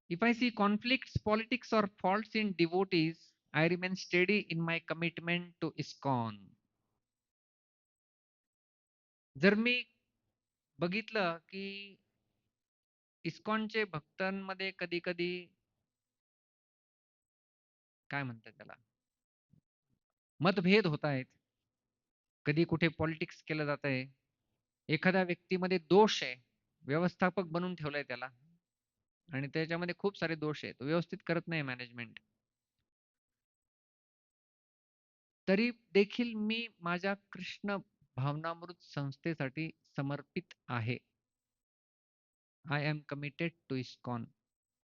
Speaker 1: If I see conflicts, politics or faults in devotees, I remain steady in my commitment to ISKCON. जर मी बघितलं की इस्कॉनचे भक्तांमध्ये कधी-कधी काय म्हणतात त्याला, मतभेद होत आहेत. कधी कुठे पॉलिटिक्स केलं जातंय. एखाद्या व्यक्तीमध्ये दोष आहे. व्यवस्थापक बनवून ठेवलंय त्याला आणि त्याच्यामध्ये खूप सारे दोष आहेत. तो व्यवस्थित करत नाही मॅनेजमेंट. तरी देखील मी माझ्या कृष्ण भावनामृत संस्थेसाठी समर्पित आहे. I am committed to ISKCON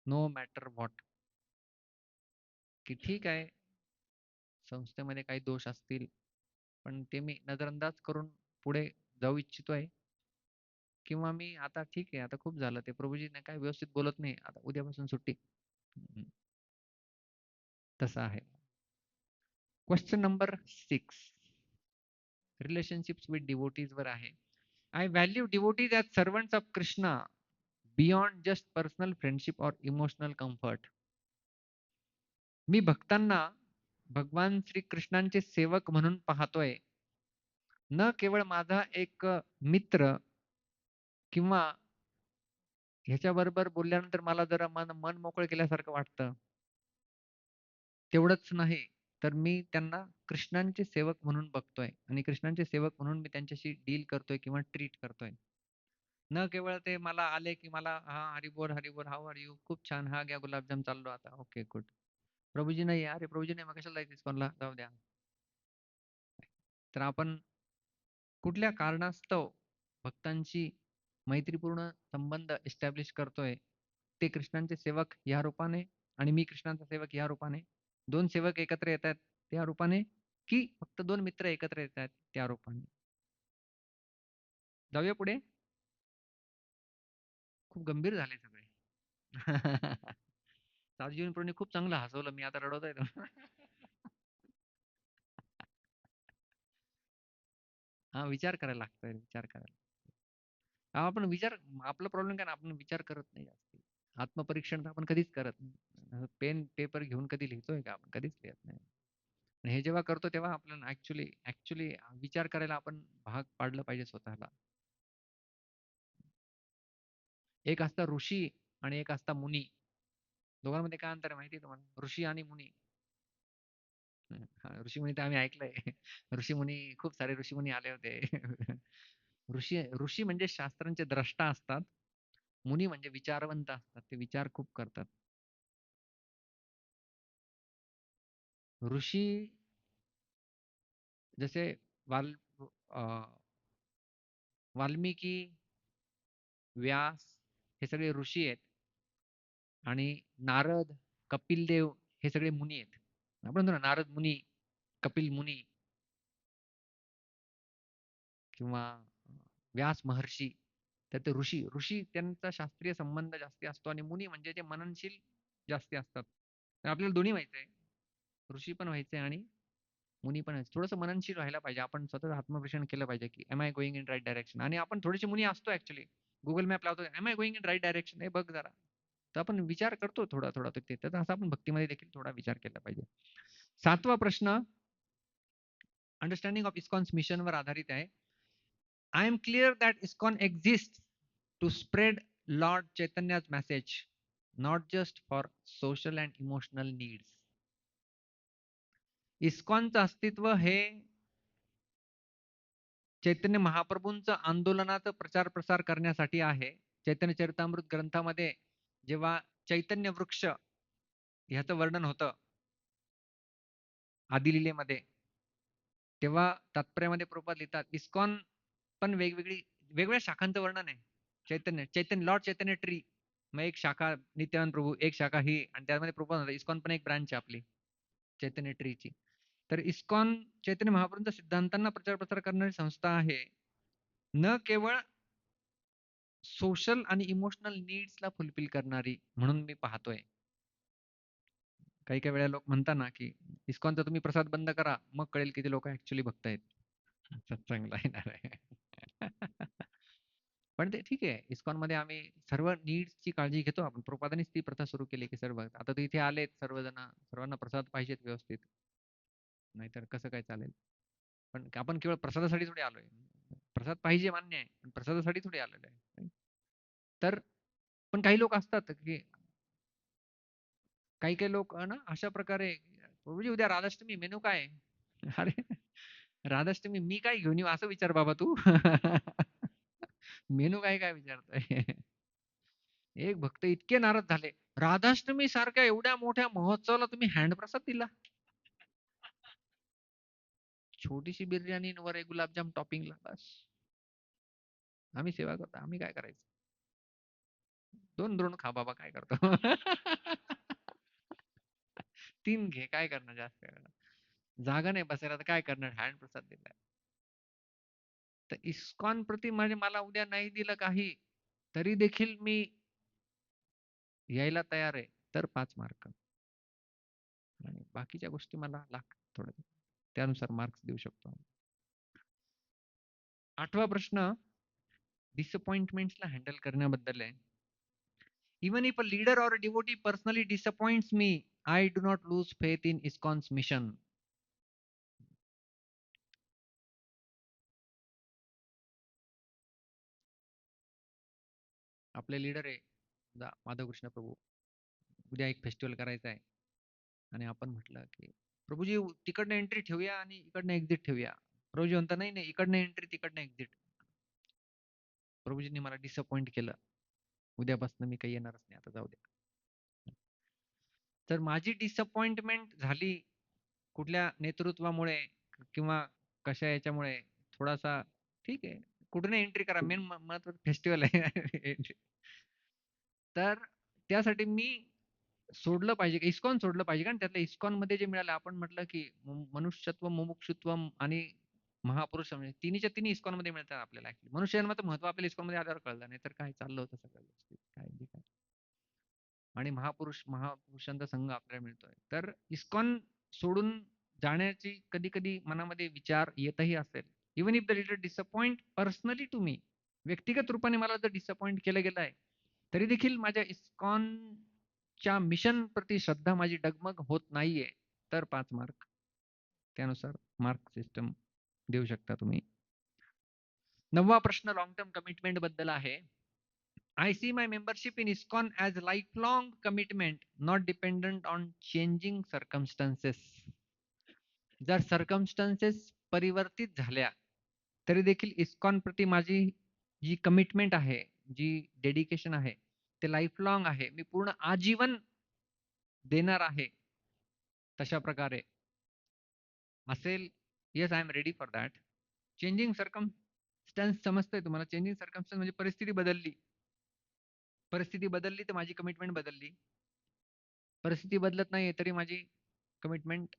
Speaker 1: no matter what. की ठीक आहे, संस्थेमध्ये काही दोष असतील, पण ते मी नजरअंदाज करून पुढे जाऊ इच्छितोय. किंवा मी आता ठीक आहे, आता खूप झालं. ते प्रभुजी नाही काय व्यवस्थित बोलत नाही. आता उद्यापासून सुट्टी. हं, तसं आहे. Question number 6 relationships with devotees वर आहे. I value devotees as servants of Krishna beyond just personal friendship और इमोशनल कम्फर्ट. मी भक्तांना भगवान श्रीकृष्णांचे सेवक म्हणून पाहतोय. न केवळ माझा एक मित्र किंवा ह्याच्याबरोबर बोलल्यानंतर मला जरा मन मोकळं केल्यासारखं वाटतं. तेवढंच नाही, तर मी त्यांना कृष्णांचे सेवक म्हणून बघतोय आणि कृष्णांचे सेवक म्हणून मी त्यांच्याशी डील करतोय किंवा ट्रीट करतोय. न केवळ ते मला आले, की मला हां, हरी बोल, हरी बोल, हाऊ आर यू? खूप छान. हां, घ्या गुलाबजाम चाललो आता. Okay, good. प्रभुजी नाही आहे. अरे प्रभुजी नाही, मग कशाला जायचं इस्कॉनला? जाऊ द्या. तर आपण कुठल्या कारणास्तव भक्तांशी मैत्रीपूर्ण संबंध एस्टॅब्लिश करतोय. ते कृष्णांचे सेवक या रूपाने आणि मी कृष्णांचा सेवक या रूपाने. 2 सेवक एकत्र येतात त्या रूपाने, की फक्त 2 मित्र एकत्र येतात त्या रूपाने. जाऊया पुढे. खूप गंभीर झाले सगळे. सार्वजनिक प्रोनी खूप चांगलं हसवलं. मी आता रडवतोय. हां, विचार करायला लागतोय, विचार करायला. आपण विचार आपला प्रॉब्लेम काय ना, आपण विचार करत नाही जास्ती. आत्मपरीक्षण तर आपण कधीच करत नाही. पेन, पेपर घेऊन कधी लिहितोय का आपण? कधीच लिहत नाही. आणि हे जेव्हा करतो तेव्हा आपल्याला ॲक्चुअली विचार करायला आपण भाग पाडलं पाहिजे स्वतःला. एक असता ऋषी आणि एक असता मुनी. दोघांमध्ये काय अंतर आहे माहिती आहे तुम्हाला? ऋषी आणि मुनी. हां, ऋषीमुनी तर आम्ही ऐकलंय. ऋषीमुनी खूप सारे ऋषीमुनी आले होते. ऋषी ऋषी म्हणजे शास्त्रांचे द्रष्टा असतात. मुनी म्हणजे विचारवंत असतात. ते विचार खूप करतात. ऋषी जसे वाल अ, वाल्मिकी, व्यास हे सगळे ऋषी आहेत आणि नारद, कपिल देव हे सगळे मुनी आहेत. आपण म्हणतो ना नारद मुनी, कपिल मुनी किंवा व्यास महर्षी. तर ते ऋषी, ऋषी त्यांचा शास्त्रीय संबंध जास्ती असतो आणि मुनी म्हणजे ते मननशील जास्ती असतात. तर आपल्याला दोन्ही व्हायचंय. ऋषी पण व्हायचंय आणि मुनी पण व्हायचं. थोडंसं मननशील व्हायला पाहिजे. आपण स्वतःच आत्मपरीक्षण केलं पाहिजे, की am I going in right direction? आणि आपण थोडेसे मुनी असतो ॲक्चुअली. Google मॅप लावतो. Am I going in right direction? हे बघ जरा. तर आपण विचार करतो थोडा-थोडा तिथे. तर असा आपण भक्तीमध्ये देखील थोडा विचार केला पाहिजे. 7वा प्रश्न अंडरस्टँडिंग ऑफ इस्कॉन्स मिशनवर आधारित आहे. I am clear that ISKCON exists to spread Lord Chaitanya's message, not just for social and emotional needs. इस्कॉनचं अस्तित्व हे चैतन्य महाप्रभूंचं आंदोलनाचा प्रचार प्रसार करण्यासाठी आहे. चैतन्य चरितामृत ग्रंथामध्ये जेव्हा चैतन्य वृक्ष ह्याचं वर्णन होतं आदिलीलेमध्ये, तेव्हा तात्पर्यामध्ये प्रभुपाद लिहितात, इस्कॉन पण वेगवेगळ्या शाखांचं वर्णन आहे. चैतन्य लॉर्ड चैतन्य ट्री. मग एक शाखा नित्यानंद प्रभू, एक शाखा ही आणि त्यामध्ये प्रभुपाद म्हणतात इस्कॉन पण एक ब्रांच आहे आपली चैतन्य ट्रीची. तर इस्कॉन चैतन्य महाप्रभूंच्या सिद्धांतांना प्रचार प्रसार करणारी संस्था आहे. न केवळ सोशल आणि इमोशनल नीड्सला फुलफिल करणारी म्हणून मी पाहतोय. काही-काही वेळेला लोक म्हणतात ना, की इस्कॉनचा तुम्ही प्रसाद बंद करा, मग कळेल किती लोकं ॲक्चुअली भक्त आहेत. सत्संगला येणार आहे. पण ते ठीक आहे. इस्कॉनमध्ये आम्ही सर्व नीड्सची काळजी घेतो आपण. प्रभुपादांनीच ती प्रथा सुरू केली, की सर्व आता तर इथे आलेत सर्वजण, सर्वांना प्रसाद पाहिजेत व्यवस्थित. नाहीतर कसं काय चालेल? पण आपण केवळ प्रसादासाठी थोडी आलोय. प्रसाद पाहिजे मान्य आहे. पण प्रसादासाठी थोडी आलेलो आहे. तर पण काही लोक असतात, की काही-काही लोक ना अशा प्रकारे, "प्रभुजी उद्या राधाष्टमी मेनू काय आहे?" अरे राधाष्टमी मी काय घेऊन येऊ असं विचार बाबा तू. मेनू काय काय विचारतोय? एक भक्त इतके नाराज झाले. राधाष्टमी सारख्या एवढ्या मोठ्या महोत्सवाला तुम्ही हँडप्रसाद दिला? छोटीशी बिर्याणी आणि वर एक गुलाबजाम टॉपिंगला बस. आम्ही सेवा करतो. आम्ही काय करायचं? 2 द्रोण खा बाबा काय करतो? 3 घे काय करणार जास्त काय करणार? जागा नाही बसायला तर काय करणार? हँडप्रसाद दिलाय. तर इस्कॉन प्रती म्हणजे मला उद्या नाही दिलं काही, तरी देखील मी यायला तयार आहे. तर 5 मार्क आणि बाकीच्या गोष्टी मला थोडं त्यानुसार मार्क्स देऊ शकतो. 8वा प्रश्न डिसअपॉइंटमेंट्सला हँडल करण्याबद्दल आहे. Even if a leader or a devotee personally disappoints me, I do not lose faith in ISKCON's mission. आपले लीडर आहे माधव कृष्ण प्रभू. उद्या एक फेस्टिवल करायचा आहे आणि आपण म्हटलं की प्रभूजी तिकडनं एंट्री ठेवूया आणि इकडनं एक्झिट ठेवूया. प्रभूजी म्हणता नाही नाही इकडनं एंट्री तिकडनं एक्झिट. प्रभूजींनी मला डिसअपॉइंट केलं. उद्यापासून मी काही येणारच नाही आता जाऊ द्या. तर माझी डिसअपॉइंटमेंट झाली कुठल्या नेतृत्वामुळे किंवा कशा याच्यामुळे थोडासा ठीक आहे. कुठून एंट्री करा मेन महत्वाचं फेस्टिवल आहे. तर त्यासाठी मी सोडलं पाहिजे इस्कॉन सोडलं पाहिजे कारण त्यातल्या इस्कॉन मध्ये जे मिळालं आपण म्हटलं की मनुष्यत्व मुमुक्षुत्व आणि महापुरुष म्हणजे तिन्हीच्या तिन्ही इस्कॉन मध्ये मिळतात आपल्याला. मनुष्य जन्माचं महत्व आपल्याला इस्कॉन मध्ये आल्यावर कळलं नाही तर काय चाललं होतं सगळं व्यवस्थित काय जे काय. आणि महापुरुषांचा संघ आपल्याला मिळतोय. तर इस्कॉन सोडून जाण्याची कधी कधी मनामध्ये विचार येतही असेल. Even if the leader disappoint personally to me, व्यक्तिगत रूपाने मला जर डिसअपॉइंट केलं गेलं आहे तरी देखील माझ्या इस्कॉनच्या मिशन प्रती श्रद्धा माझी डगमग होत नाहीये तर 5 मार्क. त्यानुसार मार्क सिस्टम देऊ शकता तुम्ही. 9वा प्रश्न लॉंग टर्म कमिटमेंट बद्दल आहे. I see my membership in ISKCON as lifelong commitment, not dependent on changing circumstances. जर सर्कमस्टन्सेस परिवर्तित झाल्या तरी देखील इस्कॉन प्रती माझी जी कमिटमेंट आहे, जी डेडिकेशन आहे, ते लाईफ लॉंग आहे. मी पूर्ण आजीवन देणार आहे. तशा प्रकारे असेल. Yes I am ready for that. Changing circumstances समजतंय तुम्हाला? चेंजिंग सर्कमस्टन्स म्हणजे परिस्थिती बदलली. परिस्थिती बदलली तर माझी कमिटमेंट बदलली. परिस्थिती बदलत नाहीये तरी माझी कमिटमेंट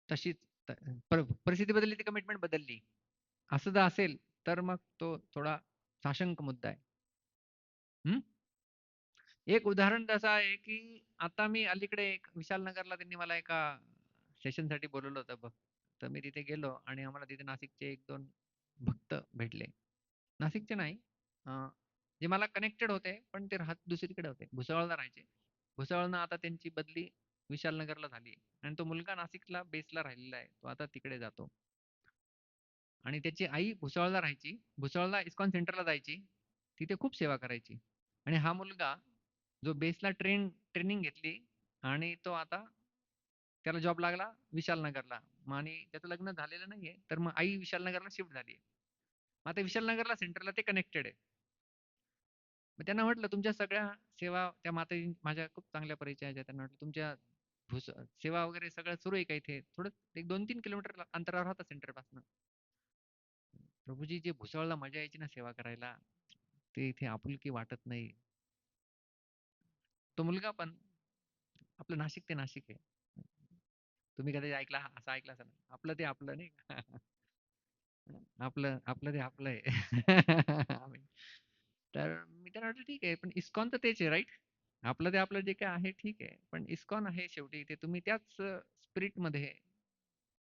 Speaker 1: तशीच. परिस्थिती बदलली ती कमिटमेंट बदलली. असं जर असेल तर मग तो थोडा साशंक मुद्दा आहे. एक उदाहरण तसं आहे की आता मी अलीकडे एक विशालनगरला त्यांनी मला एका सेशनसाठी बोलवलं होतं बघ. तर मी तिथे गेलो आणि आम्हाला तिथे नाशिकचे 1-2 भक्त भेटले. नाशिकचे नाही, जे मला कनेक्टेड होते पण ते राहत दुसरीकडे होते. भुसावळला राहायचे. भुसावळनं आता त्यांची बदली विशालनगरला झाली आणि तो मुलगा नाशिकला बेसला राहिलेला आहे. तो आता तिकडे जातो. आणि त्याची आई भुसावळला राहायची. भुसावळला इस्कॉन सेंटरला जायची. तिथे खूप सेवा करायची. आणि हा मुलगा जो बेसला ट्रेनिंग घेतली आणि तो आता त्याला जॉब लागला विशालनगरला. मग आणि त्याचं लग्न झालेलं नाहीये. तर मग आई विशालनगरला शिफ्ट झाली. मग आता विशालनगरला सेंटरला ते कनेक्टेड आहे. मग त्यांना म्हटलं तुमच्या सगळ्या सेवा त्या माताजी माझ्या खूप चांगल्या परिचयाच्या. त्यांना म्हटलं तुमच्या सेवा वगैरे सगळं सुरू आहे का इथे? थोडं एक 2-3 किलोमीटर अंतरावर राहता सेंटरपासून. प्रभूजी जे भुसावळला मजा यायची ना सेवा करायला, ते इथे आपुलकी वाटत नाही. तो मुलगा पण आपलं नाशिक ते नाशिक आहे. तुम्ही कधी असं ऐकलं असेल. आपलं ते आपलं नाही का? आपलं आपलं ते आपलं आहे. तर मी त्यांना म्हटलं ठीक आहे, पण इस्कॉन तर तेच आहे राइट? आपलं ते आपलं जे काही आहे ठीक आहे. पण इस्कॉन आहे शेवटी ते तुम्ही त्याच स्पिरिटमध्ये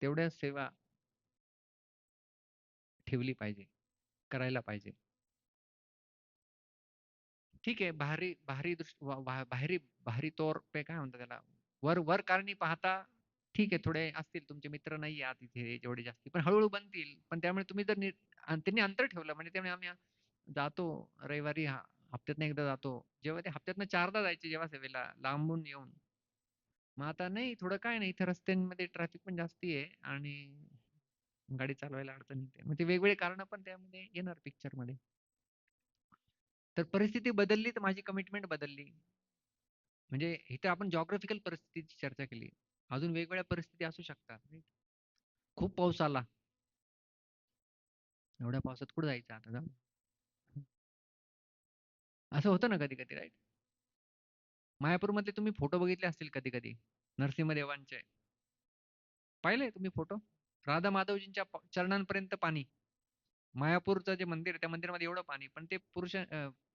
Speaker 1: तेवढ्या सेवा ठेवली पाहिजे, करायला पाहिजे. ठीक आहे. बाहरी बाहरी बाहरी बाहरी तौर पे काय म्हणतात त्याला? वर वर कारणी पाहता ठीक आहे, थोडे असतील तुमचे मित्र नाही आहात इथे जेवढे जास्ती, पण हळू बनतील. पण त्यामुळे तुम्ही जर आणि त्यांनी अंतर ठेवलं म्हणजे त्यामुळे आम्ही जातो रविवारी हप्त्यातनं एकदा जातो. जेव्हा ते हप्त्यातनं 4दा जायचे जेव्हा सेवेला लांबून येऊन. मग आता नाही थोडं काय नाही, इथं रस्त्यांमध्ये ट्रॅफिक पण जास्ती आहे आणि गाडी चालवायला अडचण येते. मग ते वेगवेगळे कारणं पण त्यामध्ये येणार पिक्चरमध्ये. तर परिस्थिती बदलली तर माझी कमिटमेंट बदलली. म्हणजे इथं आपण जिओग्राफिकल परिस्थितीची चर्चा केली. अजून वेगवेगळ्या परिस्थिती असू शकतात. खूप पाऊस आला. एवढ्या पावसात कुठे जायचं आता जाऊ. असं होतं ना कधी-कधी राईट? मायापूरमधले तुम्ही फोटो बघितले असतील कधी-कधी. नरसिंहदेवांचे. पाहिलेय तुम्ही फोटो? राधा माधवजींच्या चरणांपर्यंत पाणी. मायापूरचं जे मंदिर आहे, त्या मंदिरामध्ये एवढं पाणी. पण ते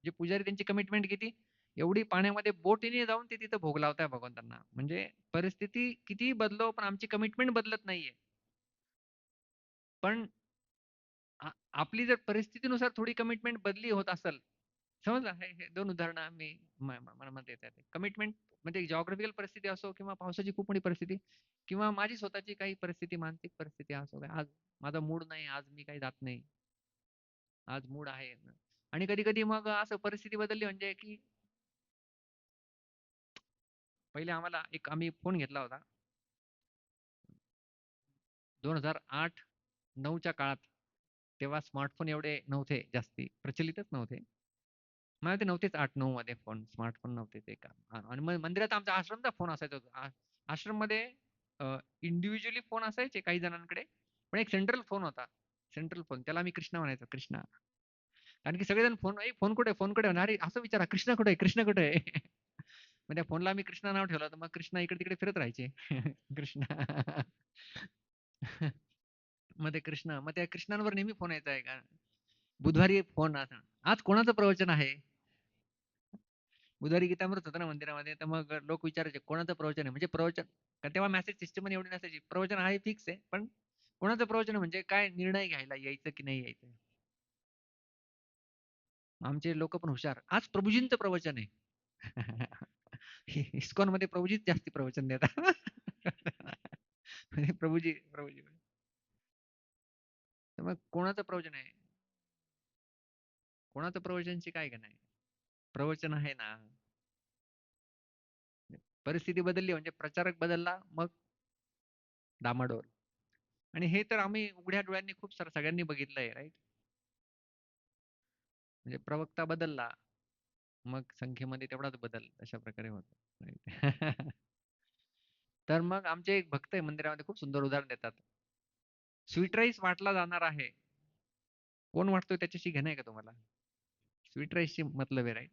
Speaker 1: जे पुजारी त्यांची कमिटमेंट किती? एवढी पाण्यामध्ये बोटीने जाऊन ते तिथं भोग लावताय भगवंतांना. म्हणजे परिस्थिती कितीही बदलो, पण आमची कमिटमेंट बदलत नाहीये. पण आपली जर परिस्थितीनुसार थोडी कमिटमेंट बदली होत असेल, समजलं? हे 2 उदाहरणं मी मनामध्ये येत आहेत. कमिटमेंट म्हणजे जिओग्राफिकल परिस्थिती असो किंवा पावसाची खूप मोठी परिस्थिती किंवा माझी स्वतःची काही परिस्थिती, मानसिक परिस्थिती असो. आज माझा मूड नाही, आज मी काही जात नाही. आज मूड आहे. आणि कधी-कधी मग असं परिस्थिती बदलली म्हणजे की पहिले आम्ही फोन घेतला होता. 2008-9 च्या काळात. तेव्हा स्मार्टफोन एवढे नव्हते जास्ती, प्रचलितच नव्हते. मला ते नव्हतेच 8-9 मध्ये फोन, स्मार्टफोन नव्हते ते का. आणि मग मंदिरात आमचा आश्रमचा फोन असायचा. आश्रममध्ये इंडिव्हिज्युअली फोन असायचे काही जणांकडे. पण एक सेंट्रल फोन होता. Central phone. त्याला आम्ही कृष्णा म्हणायचो, कृष्णा. कारण की सगळेजण फोन कुठे आहे? फोन कुठे आहे? अरे असं विचारा, कृष्णा कुठे आहे? कृष्णा कुठे आहे? मग त्या फोनला आम्ही कृष्णा नाव ठेवलं होतं. मग कृष्णा इकडे-तिकडे फिरत राहायचे. कृष्णा. मग ते कृष्णा, मग त्या कृष्णांवर नेहमी फोन यायचा आहे का? बुधवारी फोन असा. आज कोणाचं प्रवचन आहे? बुधवारी गीतामृत होतं ना मंदिरामध्ये. तर मग लोक विचारायचे कोणाचं प्रवचन आहे? म्हणजे प्रवचन कारण तेव्हा मेसेज सिस्टम पण एवढी नसायची. प्रवचन आहे फिक्स आहे. पण कोणाचं प्रवचन आहे म्हणजे काय निर्णय घ्यायला यायचं की नाही यायचं? आमचे लोक पण हुशार. आज प्रभुजींचं प्रवचन आहे. इस्कॉनमध्ये प्रभुजीच जास्ती प्रवचन देतात. म्हणजे प्रभुजी. तर मग कोणाचं प्रवचन आहे? कोणाचं प्रवचनची काय घेणं आहे? प्रवचन आहे ना. परिस्थिती बदलली म्हणजे प्रचारक बदलला, मग डामाडोल. आणि हे तर आम्ही उघड्या डोळ्यांनी खूप सगळ्यांनी बघितलंय राईट. म्हणजे प्रवक्ता बदलला, मग संख्येमध्ये तेवढाच बदल अशा प्रकारे होतो. राईट. तर मग आमचे एक भक्त आहे मंदिरामध्ये खूप सुंदर उदाहरण देतात. स्वीट राईस वाटला जाणार आहे. कोण वाटतोय त्याच्याशी घेणं आहे का तुम्हाला? स्वीट राईसची मतलब आहे राईट.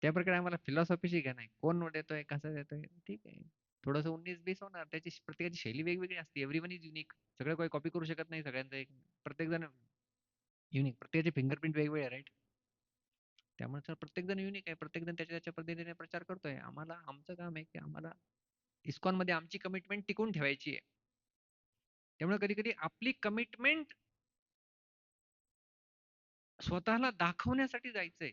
Speaker 1: त्या प्रकारे आम्हाला फिलॉसॉफीशी घेणं आहे. कोण देतोय, कसं देतोय? ठीक आहे. थोडंसं 19-20 होणार. प्रत्येकाची शैली वेगवेगळी असते. Everyone is unique. सगळं काही कॉपी करू शकत नाही सगळ्यांचं एक. प्रत्येक जण युनिक. प्रत्येकाचे फिंगरप्रिंट वेगवेगळे आहे राईट. त्यामुळे तर प्रत्येक जण युनिक आहे. प्रत्येक जण त्याच्या त्याच्या पद्धतीने प्रचार करतोय. आमचं काम आहे की आम्हाला इस्कॉनमध्ये आमची कमिटमेंट टिकवून ठेवायची आहे. त्यामुळे कधी-कधी आपली कमिटमेंट स्वतःला दाखवण्यासाठी जायचंय.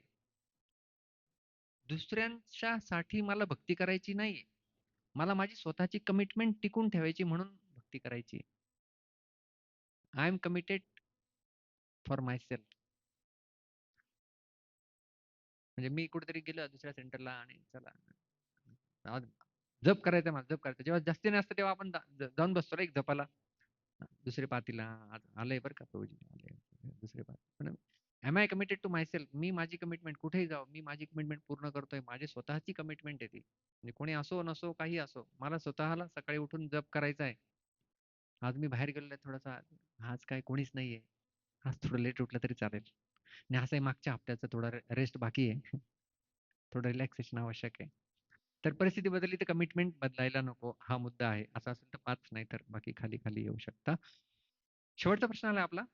Speaker 1: दुसऱ्यांच्यासाठी मला भक्ती करायची नाहीये. मला माझी स्वतःची कमिटमेंट टिकवून ठेवायची म्हणून भक्ती करायची. I am committed for my self. म्हणजे मी कुठेतरी गेलो दुसऱ्या सेंटरला आणि चला आज जप करायचा मला जप करायचा. जेव्हा जास्ती नसतं तेव्हा आपण जाऊन बसतो रे एक जपाला. दुसरे पाहतील आज आलंय बरं का प्रभूजी आलंय. दुसरे पाहतील. पण am I committed to myself. मी माझी कमिटमेंट कुठेही जाऊ मी माझी कमिटमेंट पूर्ण करतोय. माझी स्वतःची कमिटमेंट आहे ती. म्हणजे कोणी असो नसो काही असो मला स्वतःला सकाळी उठून जप करायचा आहे. आज मी बाहेर गेलेलो आहे थोडासा. आज काय कोणीच नाहीये. आज थोडं लेट उठलं तरी चालेल. आणि असंही मागच्या हप्त्याचं थोडं रेस्ट बाकी आहे. थोडं रिलॅक्सेशन आवश्यक आहे. तर परिस्थिती बदलली तर कमिटमेंट बदलायला नको हा मुद्दा आहे. असं असेल तर 5 नाही तर बाकी खाली येऊ शकता. शेवटचा प्रश्न आला आपला.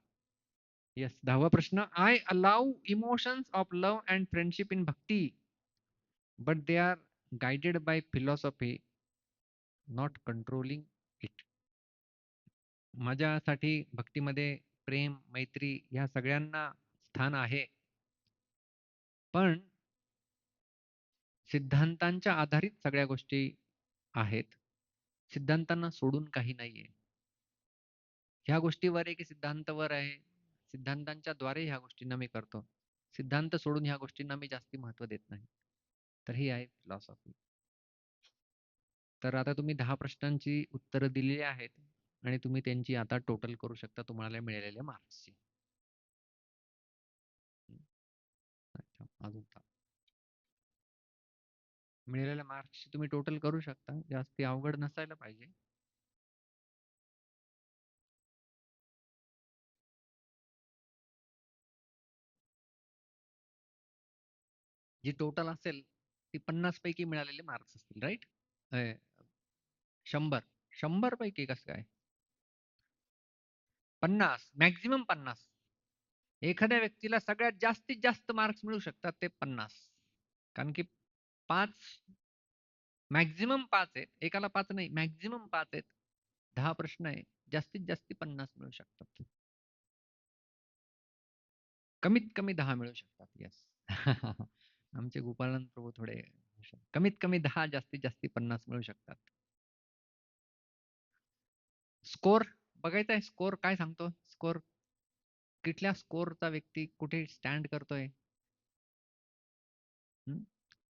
Speaker 1: येस 10वा प्रश्न. I allow emotions of love and friendship in Bhakti but they are guided by philosophy not controlling it. माझ्यासाठी भक्तीमध्ये प्रेम, मैत्री ह्या सगळ्यांना स्थान आहे. पण सिद्धांतांच्या आधारित सगळ्या गोष्टी आहेत. सिद्धांतांना सोडून काही नाहीये. ह्या गोष्टीवर आहे की सिद्धांतावर आहे. सिद्धांतांच्या द्वारे ह्या गोष्टींना मी करतो. सिद्धांत सोडून ह्या गोष्टींना मी जास्ती महत्त्व देत नाही. तर ही आहे फिलॉसॉफी. तर आता तुम्ही 10 प्रश्नांची उत्तरं दिलेली आहेत आणि तुम्ही त्यांची आता टोटल करू शकता तुम्हाला मिळालेल्या मार्क्सची. अच्छा, अजून मिळालेल्या मार्क्सची तुम्ही टोटल करू शकता. जास्ती अवघड नसायला पाहिजे. जी टोटल असेल ती 50 पैकी मिळालेले मार्क्स असतील, राईट? 100. 100 पैकी कसं काय? 50, मॅक्झिमम 50. एखाद्या व्यक्तीला सगळ्यात जास्तीत जास्त मार्क्स मिळू शकतात ते 50. कारण की 5 मॅक्झिमम 5 आहेत. एकाला 5 नाही, मॅक्झिमम 5 आहेत. 10 प्रश्न आहे. जास्तीत जास्त 50 मिळू शकतात. कमीत कमी 10 मिळू शकतात. येस. आमचे गोपाळानंद प्रभू थोडे हुशार. कमीत कमी 10, जास्तीत जास्त 50 मिळू शकतात. स्कोर बघायचा आहे. स्कोर काय सांगतो? स्कोर कुठल्या स्कोरचा व्यक्ती कुठे स्टँड करतोय?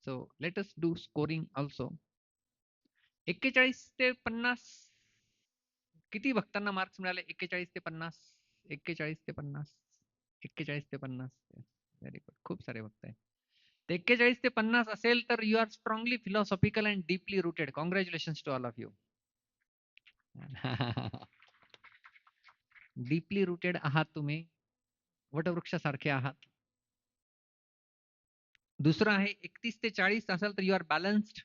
Speaker 1: So let us do scoring also. 41 ते 50 किती भक्तांना मार्क्स मिळाले? 41 ते 50. 41 ते 50. 41 ते 50. Very good. खूप सारे भक्त आहेत. ते 41 ते 50 असेल तर you are strongly philosophical and deeply rooted. Congratulations to all of you. Deeply rooted आहात तुम्ही. वटवृक्षासारखे आहात. दुसरं आहे 31 ते 40 असाल तर you are balanced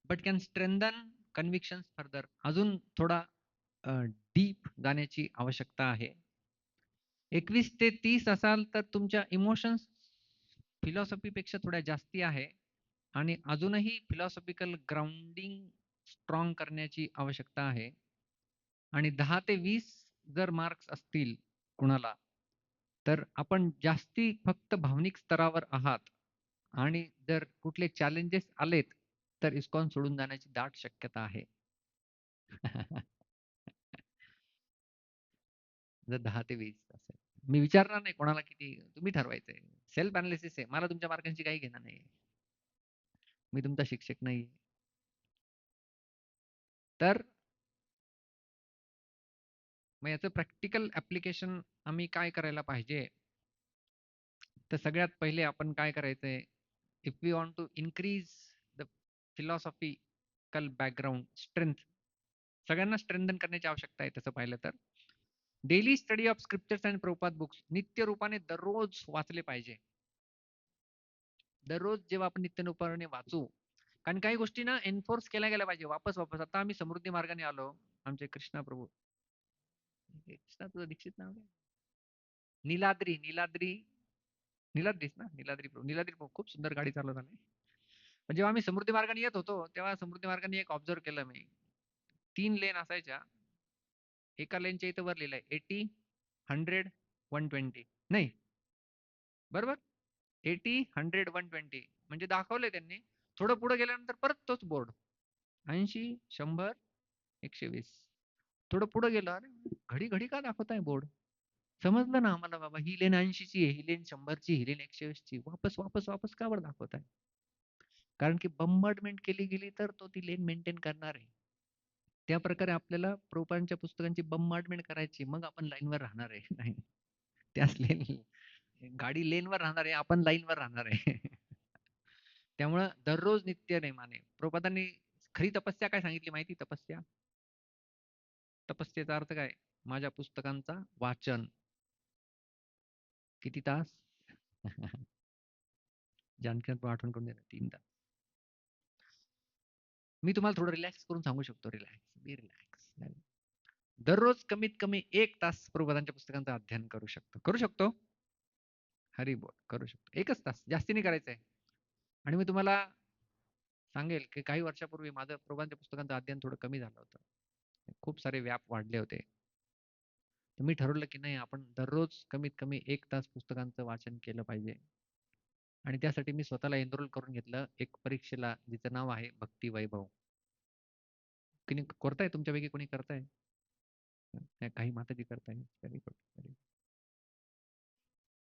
Speaker 1: but can strengthen convictions further. अजून थोडा डीप जाण्याची आवश्यकता आहे. 21 ते 30 असाल तर तुमच्या इमोशन्स फिलॉसॉफीपेक्षा थोड्या जास्ती आहे आणि अजूनही फिलॉसॉफिकल ग्राउंडिंग स्ट्रॉंग करण्याची आवश्यकता आहे. आणि 10 ते 20 जर मार्क्स असतील कुणाला, तर आपण जास्ती फक्त भावनिक स्तरावर आहात आणि जर कुठले चॅलेंजेस आलेत, तर इस्कॉन सोडून जाण्याची दाट शक्यता आहे. जर 10 ते 20 असेल. मी विचारणार नाही कोणाला किती, तुम्ही ठरवायचंय. सेल्फ अनालिसिस आहे. मला तुमच्या मार्कांची काही घेणं नाही. मी तुमचा शिक्षक नाही. तर मग याचं प्रॅक्टिकल ऍप्लिकेशन आम्ही काय करायला पाहिजे? तर सगळ्यात पहिले आपण काय करायचंय? If we want to increase the philosophical background strength, सगळ्यांना स्ट्रेंथन करण्याची आवश्यकता आहे तसं पाहिलं तर. Daily study of scriptures and Prabhupada books नित्य रूपाने दररोज वाचले पाहिजे. दररोज जेव्हा आपण नित्य रूपाने वाचू, कारण काही गोष्टी ना एन्फोर्स केल्या गेल्या पाहिजे वापस वापस. आता आम्ही समृद्धी मार्गाने आलो. आमचे कृष्णा प्रभू, कृष्णा तुझं दीक्षित नाव काय? नीलाद्री नीलाद्री नीलाद्रीच ना? नीलाद्री प्रभू, नीलाद्री प्रभू खूप सुंदर गाडी चालवत आले. पण जेव्हा आम्ही समृद्धी मार्गाने येत होतो तेव्हा समृद्धी मार्गाने एक ऑब्झर्व केलं मी. 3 लेन असायच्या. एका लेनच्या इथं वर लिहिलंय 80, 100, 120. नाही, बरोबर? 80, 100, 120 म्हणजे दाखवलंय त्यांनी. थोडं पुढे गेल्यानंतर परत तोच बोर्ड 80, 100, 120. थोडं पुढे गेलं, अरे घडी घडी का दाखवताय बोर्ड? समजलं ना आम्हाला बाबा, ही लेन 80 ची आहे, ही लेन 100 ची, ही लेन 120 ची. वापस वापस वापस का बरं दाखवताय? कारण की बंबार्डमेंट केली गेली तर तो ती लेन मेंटेन करणार आहे. त्या प्रकारे आपल्याला प्रोपांच्या पुस्तकांची बंबार्डमेंट करायची, मग आपण लाईनवर राहणार आहे. नाही, त्याच लेन, गाडी लेनवर राहणार आहे, आपण लाईनवर राहणार आहे. त्यामुळं दररोज नित्य नेमाने प्रभुपादांनी खरी तपस्या काय सांगितली माहिती? तपस्या, तपस्येचा अर्थ काय? माझ्या पुस्तकांचा वाचन. किती तास? जानकी आठवण करून देणार 3 तास. मी तुम्हाला थोडं रिलॅक्स करून सांगू शकतो. रिलॅक्स, बी रिलॅक्स. दररोज कमीत कमी 1 तास प्रभुपादांच्या पुस्तकांचं अध्ययन करू शकतो. करू शकतो? हरी बोल. करू शकतो. 1च तास, जास्ती नाही करायचंय. आणि मी तुम्हाला सांगेल की काही वर्षापूर्वी माझं प्रभुपादांच्या पुस्तकांचं अध्ययन थोडं कमी झालं होतं. खूप सारे व्याप वाढले होते. तर मी ठरवलं की नाही, आपण दररोज कमीत कमी 1 तास पुस्तकांचं वाचन केलं पाहिजे. आणि त्यासाठी मी स्वतःला एनरोल करून घेतलं एक परीक्षेला, जिचं नाव आहे भक्ती वैभव. कोणी करताय तुमच्यापैकी कोणी करताय? काही माताजी करताय. Very good.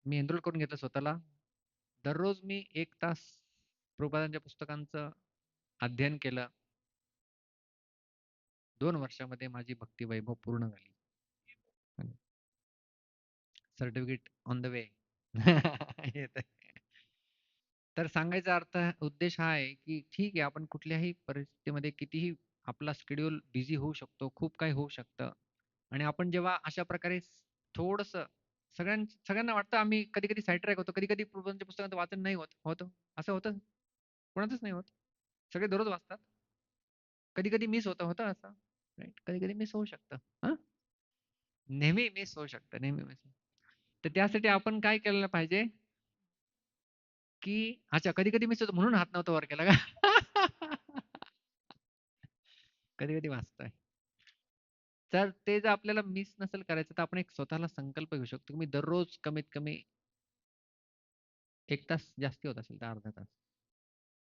Speaker 1: मी एनरोल करून घेतलं स्वतःला. दररोज मी 1 तास प्रभुपादांच्या पुस्तकांचं अध्ययन केलं. 2 वर्षामध्ये माझी भक्ती वैभव पूर्ण झाली. Certificate on the way. येतंय. तर सांगायचा उद्देश हा आहे, की ठीक आहे आपण कुठल्याही परिस्थितीमध्ये कितीही आपला शेड्यूल बिझी होऊ शकतो, खूप काही होऊ शकतं आणि आपण जेव्हा अशा प्रकारे थोडंसं सगळ्यांना वाटतं आम्ही कधी-कधी साइड ट्रॅक होतो. कधी-कधी प्रभूंच्या पुस्तकाचं वाचन नाही होत. होतं. असं होतं? कोणाचंच नाही होत. सगळे दररोज वाचतात. कधी-कधी मिस होतं. होतं असं. राइट. कधी-कधी मिस होऊ शकतं. हां? नेहमी मिस होऊ शकतं. नेहमी मिस. तर त्यासाठी आपण काय केलं पाहिजे, की अच्छा कधी-कधी मिस होतं म्हणून हात नव्हता वर केला का? कधी-कधी वाचतोय. तर ते जर आपल्याला मिस नसेल करायचं, तर आपण एक स्वतःला संकल्प घेऊ शकतो, की मी दररोज कमीत कमी 1 तास जास्ती होत असेल तर अर्धा तास.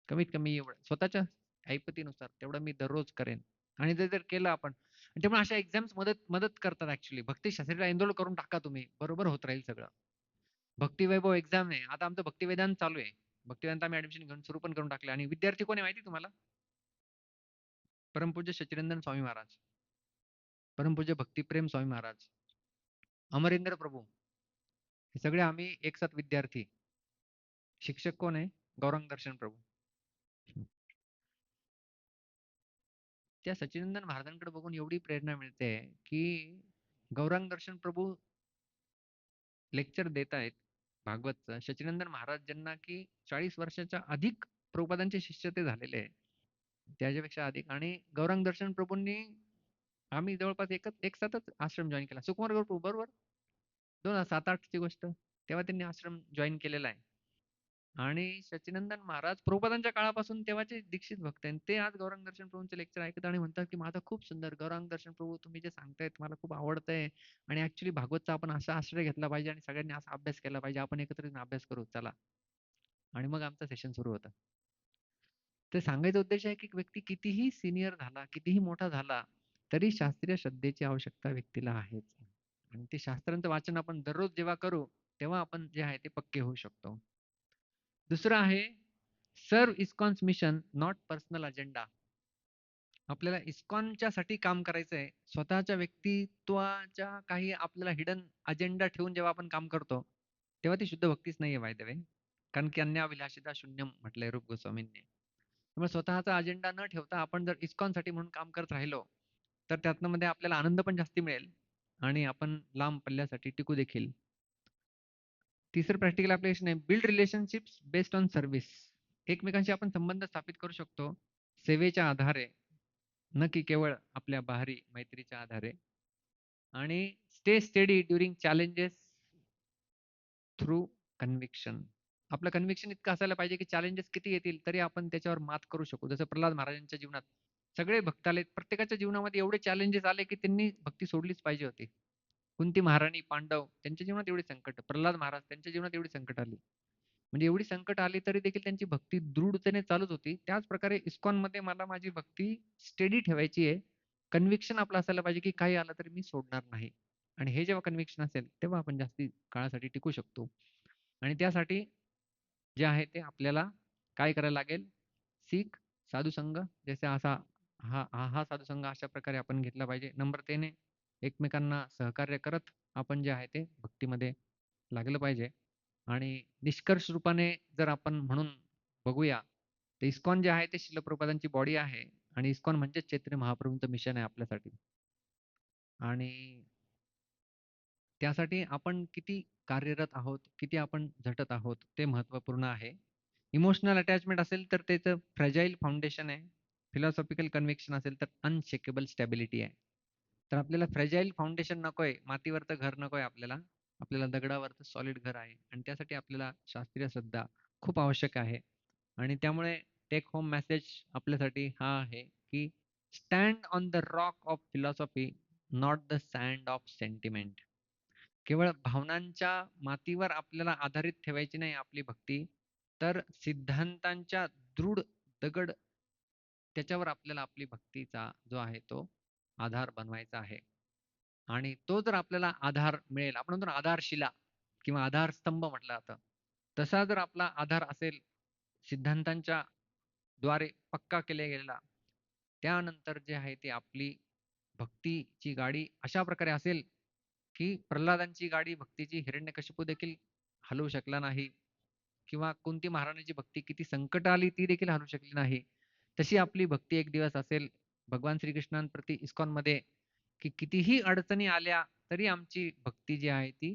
Speaker 1: कमीत कमी एवढं स्वतःच्या ऐपतीनुसार तेवढं मी दररोज करेन. आणि ते जर केलं आपण त्यामुळे अशा एक्झाम्स मदत मदत करतात ॲक्चुअली. भक्तीशास्त्रीला एनरोल करून टाका तुम्ही. बरोबर होत राहील सगळं. भक्ती वैभव एक्झाम आहे. आता आमचं भक्ती वेदांत चालू आहे. भक्तिवेदांत आम्ही ॲडमिशन घेऊन सुरू पण करून टाकले आणि विद्यार्थी कोण आहे माहिती आहे तुम्हाला? परमपूज्य सच्चिदानंद स्वामी महाराज, परमपूज्य भक्तिप्रेम स्वामी महाराज, अमरेंद्र प्रभू हे सगळे आम्ही एक साथ विद्यार्थी. शिक्षक कोण आहे? गौरांग दर्शन प्रभू. त्या सच्चिदानंद महाराजांकडे बघून एवढी प्रेरणा मिळते, की गौरांग दर्शन प्रभू लेक्चर देत आहेत भागवतचं. सच्चिदानंद महाराज ज्यांना की 40 वर्षाच्या अधिक प्रभुपादांचे शिष्य ते झालेले आहे. त्याच्यापेक्षा अधिक आणि गौरांग दर्शन प्रभूंनी आम्ही जवळपास एक साथच आश्रम जॉइन केला. सुकुमार प्रभू बरोबर? 2007-8 ची गोष्ट. तेव्हा त्यांनी आश्रम जॉइन केलेला आहे. आणि सच्चिदानंद महाराज प्रभुपादांच्या काळापासून तेव्हाचे दीक्षित भक्त आहेत. ते आज गौरांग दर्शन प्रभूंचे लेक्चर ऐकतात आणि म्हणतात, की "माझं खूप सुंदर गौरांग दर्शन प्रभू तुम्ही जे सांगतायत मला खूप आवडतंय आणि ॲक्चुअली भागवतचा आपण असा आश्रय घेतला पाहिजे आणि सगळ्यांनी असा अभ्यास केला पाहिजे. आपण एकत्रित येऊन अभ्यास करू चला." आणि मग आमचं सेशन सुरू होतं. तर सांगायचा उद्देश आहे, की व्यक्ती कितीही सीनियर झाला, कितीही मोठा झाला, तरी शास्त्रीय श्रद्धेची आवश्यकता व्यक्तीला आहेच. आणि ते शास्त्रांचं वाचन आपण दररोज जेव्हा करू, तेव्हा आपण जे आहे ते पक्के होऊ शकतो. दुसरं आहे serve ISKCON's mission not personal agenda. आपल्याला इस्कॉनच्या साठी काम करायचंय. स्वतःच्या व्यक्तित्वाच्या काही आपल्याला हिडन अजेंडा ठेवून जेव्हा आपण काम करतो, तेव्हा ती शुद्ध भक्तीच नाहीये बाय द वे. कारण की अन्याभिलाषिता शून्यम म्हटलंय रूप गोस्वामींनी. त्यामुळे स्वतःचा अजेंडा न ठेवता आपण जर इस्कॉनसाठी म्हणून काम करत राहिलो, तर त्यातनं मध्ये आपल्याला आनंद पण जास्ती मिळेल आणि आपण लांब पल्ल्यासाठी टिकू देखील. तिसरं प्रॅक्टिकल ॲप्लिकेशन आहे build relationships based on service. एकमेकांशी आपण संबंध स्थापित करू शकतो सेवेच्या आधारे, न की केवळ आपल्या बाहेरी मैत्रीच्या आधारे. आणि stay steady during challenges through conviction. आपलं कन्व्हिक्शन इतकं असायला पाहिजे, की चॅलेंजेस किती येतील तरी आपण त्याच्यावर मात करू शकू. जसं प्रल्हाद महाराजांच्या जीवनात सगळे भक्त आले. प्रत्येकाच्या जीवनामध्ये एवढे चॅलेंजेस आले, की त्यांनी भक्ती सोडलीच पाहिजे होती. कुंती महाराणी, पांडव त्यांच्या जीवनात एवढी संकट, प्रल्हाद महाराज त्यांच्या जीवनात एवढी संकट आली. म्हणजे एवढी संकट आली तरी देखील त्यांची भक्ती दृढतेने चालूच होती. त्याच प्रकारे इस्कॉनमध्ये मला माझी भक्ती स्टेडी ठेवायची आहे. कन्व्हिक्शन आपलं असायला पाहिजे, की काही आलं तरी मी सोडणार नाही. आणि हे जेव्हा कन्व्हिक्शन असेल, तेव्हा आपण जास्ती काळासाठी टिकू शकतो. आणि त्यासाठी जे आहे ते आपल्याला काय करायला लागेल? सीख, साधुसंग जैसे असा हा साधुसंग अशा प्रकारे आपण घेतला पाहिजे. नम्रतेने एकमेकांना सहकार्य करत आपण जे आहे ते भक्तीमध्ये लागलं पाहिजे. आणि निष्कर्ष रूपाने जर आपण म्हणून बघूया, तर इस्कॉन जे आहे ते श्रील प्रभुपादांची बॉडी आहे आणि इस्कॉन म्हणजेच चैतन्य महाप्रभूंचं मिशन आहे आपल्यासाठी. आणि त्यासाठी आपण किती कार्यरत आहोत, किती आपण झटत आहोत ते महत्त्वपूर्ण आहे. इमोशनल अटॅचमेंट असेल तर त्याचं फ्रॅजाइल फाउंडेशन आहे. फिलॉसॉफिकल कन्व्हिक्शन असेल तर अनशेकेबल स्टॅबिलिटी आहे. तर आपल्याला फ्रॅजाइल फाउंडेशन नकोय, मातीवरचं घर नकोय आपल्याला. आपल्याला दगडावरचं सॉलिड घर आहे आणि त्यासाठी आपल्याला शास्त्रीय श्रद्धा खूप आवश्यक आहे. आणि त्यामुळे टेक होम मेसेज आपल्यासाठी हा आहे, की stand on the rock of philosophy, not the sand of sentiment. केवळ भावनांच्या मातीवर आपल्याला आधारित ठेवायची नाही आपली भक्ती, तर सिद्धांतांच्या दृढ दगड त्याच्यावर आपल्याला आपली भक्तीचा जो आहे तो आधार बनवायचा आहे. आणि तो जर आपल्याला आधार मिळेल, आपण म्हणतो ना आधारशिला किंवा आधारस्तंभ म्हटलं जातं. तसा जर आपला आधार असेल सिद्धांतांच्या द्वारे पक्का केला गेलेला, त्यानंतर जे आहे ते आपली भक्तीची गाडी अशा प्रकारे असेल, की प्रल्हादांची गाडी भक्तीची हिरण्यकशिपू देखील हलवू शकला नाही किंवा कुंती महाराणीची भक्ती किती संकट आली ती देखील हलवू शकली नाही. तशी आपली भक्ती एक दिवस असेल भगवान श्रीकृष्णांप्रती इस्कॉनमध्ये, की कितीही अडचणी आल्या तरी आमची भक्ती जी आहे ती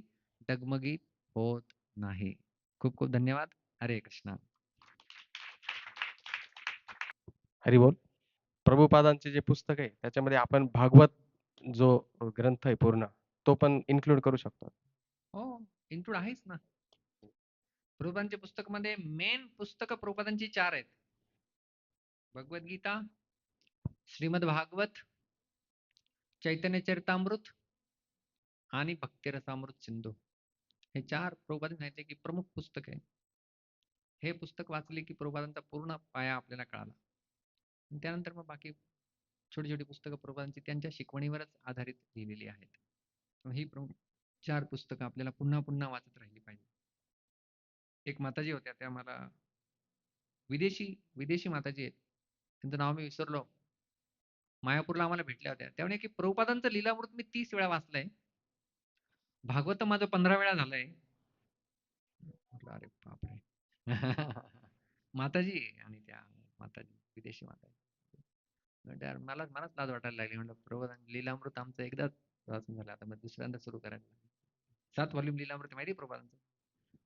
Speaker 1: डगमगीत होत नाही. खूप खूप धन्यवाद. हरे कृष्णा.
Speaker 2: हरिबोल. प्रभुपादांचे जे पुस्तक आहे त्याच्यामध्ये आपण भागवत जो ग्रंथ आहे पूर्ण तो पण इन्क्लूड करू शकतो.
Speaker 1: हो, इन्क्लूड आहेच ना. प्रभुपादांच्या पुस्तकामध्ये मेन पुस्तकं प्रभुपादांची 4 आहेत. भगवद्गीता, श्रीमद भागवत, चैतन्य चरितामृत आणि भक्तिरसामृत सिंधू. हे 4 प्रभुपादांनी सांगितले की प्रमुख पुस्तक आहे. हे पुस्तक वाचले की प्रभुपादांचा पूर्ण पाया आपल्याला कळाला. आणि त्यानंतर मग बाकी छोटी छोटी पुस्तकं प्रभुपादांची त्यांच्या शिकवणीवरच आधारित लिहिलेली आहेत. ही प्रमुख 4 पुस्तकं आपल्याला पुन्हा पुन्हा वाचत राहिली पाहिजे. एक माताजी होत्या त्या मला विदेशी विदेशी माताजी आहेत. त्यांचं नाव मी विसरलो. मायापूरला आम्हाला भेटल्या होत्या. त्या म्हणे की प्रभुपादांचं लीलामृत मी 30 वेळा वाचलंय. भागवत माझं 15 वेळा झालंय. म्हटलं अरे बापरे! माताजी आणि त्या माताजी विदेशी माताजी. म्हटलं यार मलाच लाज वाटायला लागली. म्हटलं प्रभुपादां लीलामृत आमचं एकदाच वाचून झालं. आता मग दुसऱ्यांदा सुरू करायला लागलं. 7 व्हॉल्यूम लीलामृत माहिती आहे प्रभुपादांचं?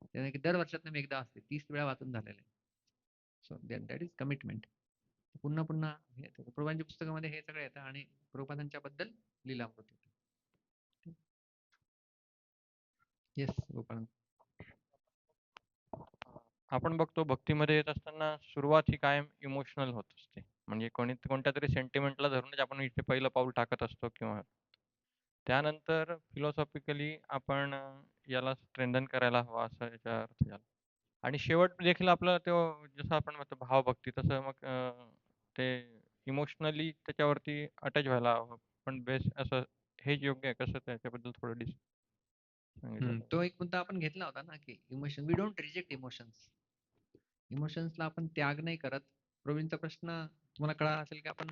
Speaker 1: त्याने की दर वर्षातनं मी एकदा वाचते. 30 वेळा वाचून झालेलं आहे. So that is commitment. पुन्हा पुन्हा हे येतं. प्रभुपादांच्या पुस्तकामध्ये हे सगळं येतं आणि प्रभुपादांच्या बद्दल लीलामृत येतं. येस गोपाळ.
Speaker 3: आपण बघतो भक्तीमध्ये येत असताना सुरुवात ही कायम इमोशनल होत असते. म्हणजे कोणत्यातरी सेंटिमेंटला धरूनच आपण इथे पहिलं पाऊल टाकत असतो किंवा त्यानंतर फिलॉसॉफिकली आपण याला स्ट्रेंथन करायला हवा असं याचा अर्थ झाला. आणि शेवट देखील आपलं तो जसं आपण म्हणतो भावभक्ती तसं मग ते इमोशनली त्याच्यावरती अटॅच व्हायला हवं. पण बेस असं हेच योग्य आहे कसं त्याच्याबद्दल थोडं सांगितलं.
Speaker 1: तो एक मुद्दा आपण घेतला होता ना, की emotion we don't reject emotions. इमोशन्सला आपण त्याग नाही करत. प्रवीणचा प्रश्न तुम्हाला कळाला असेल की आपण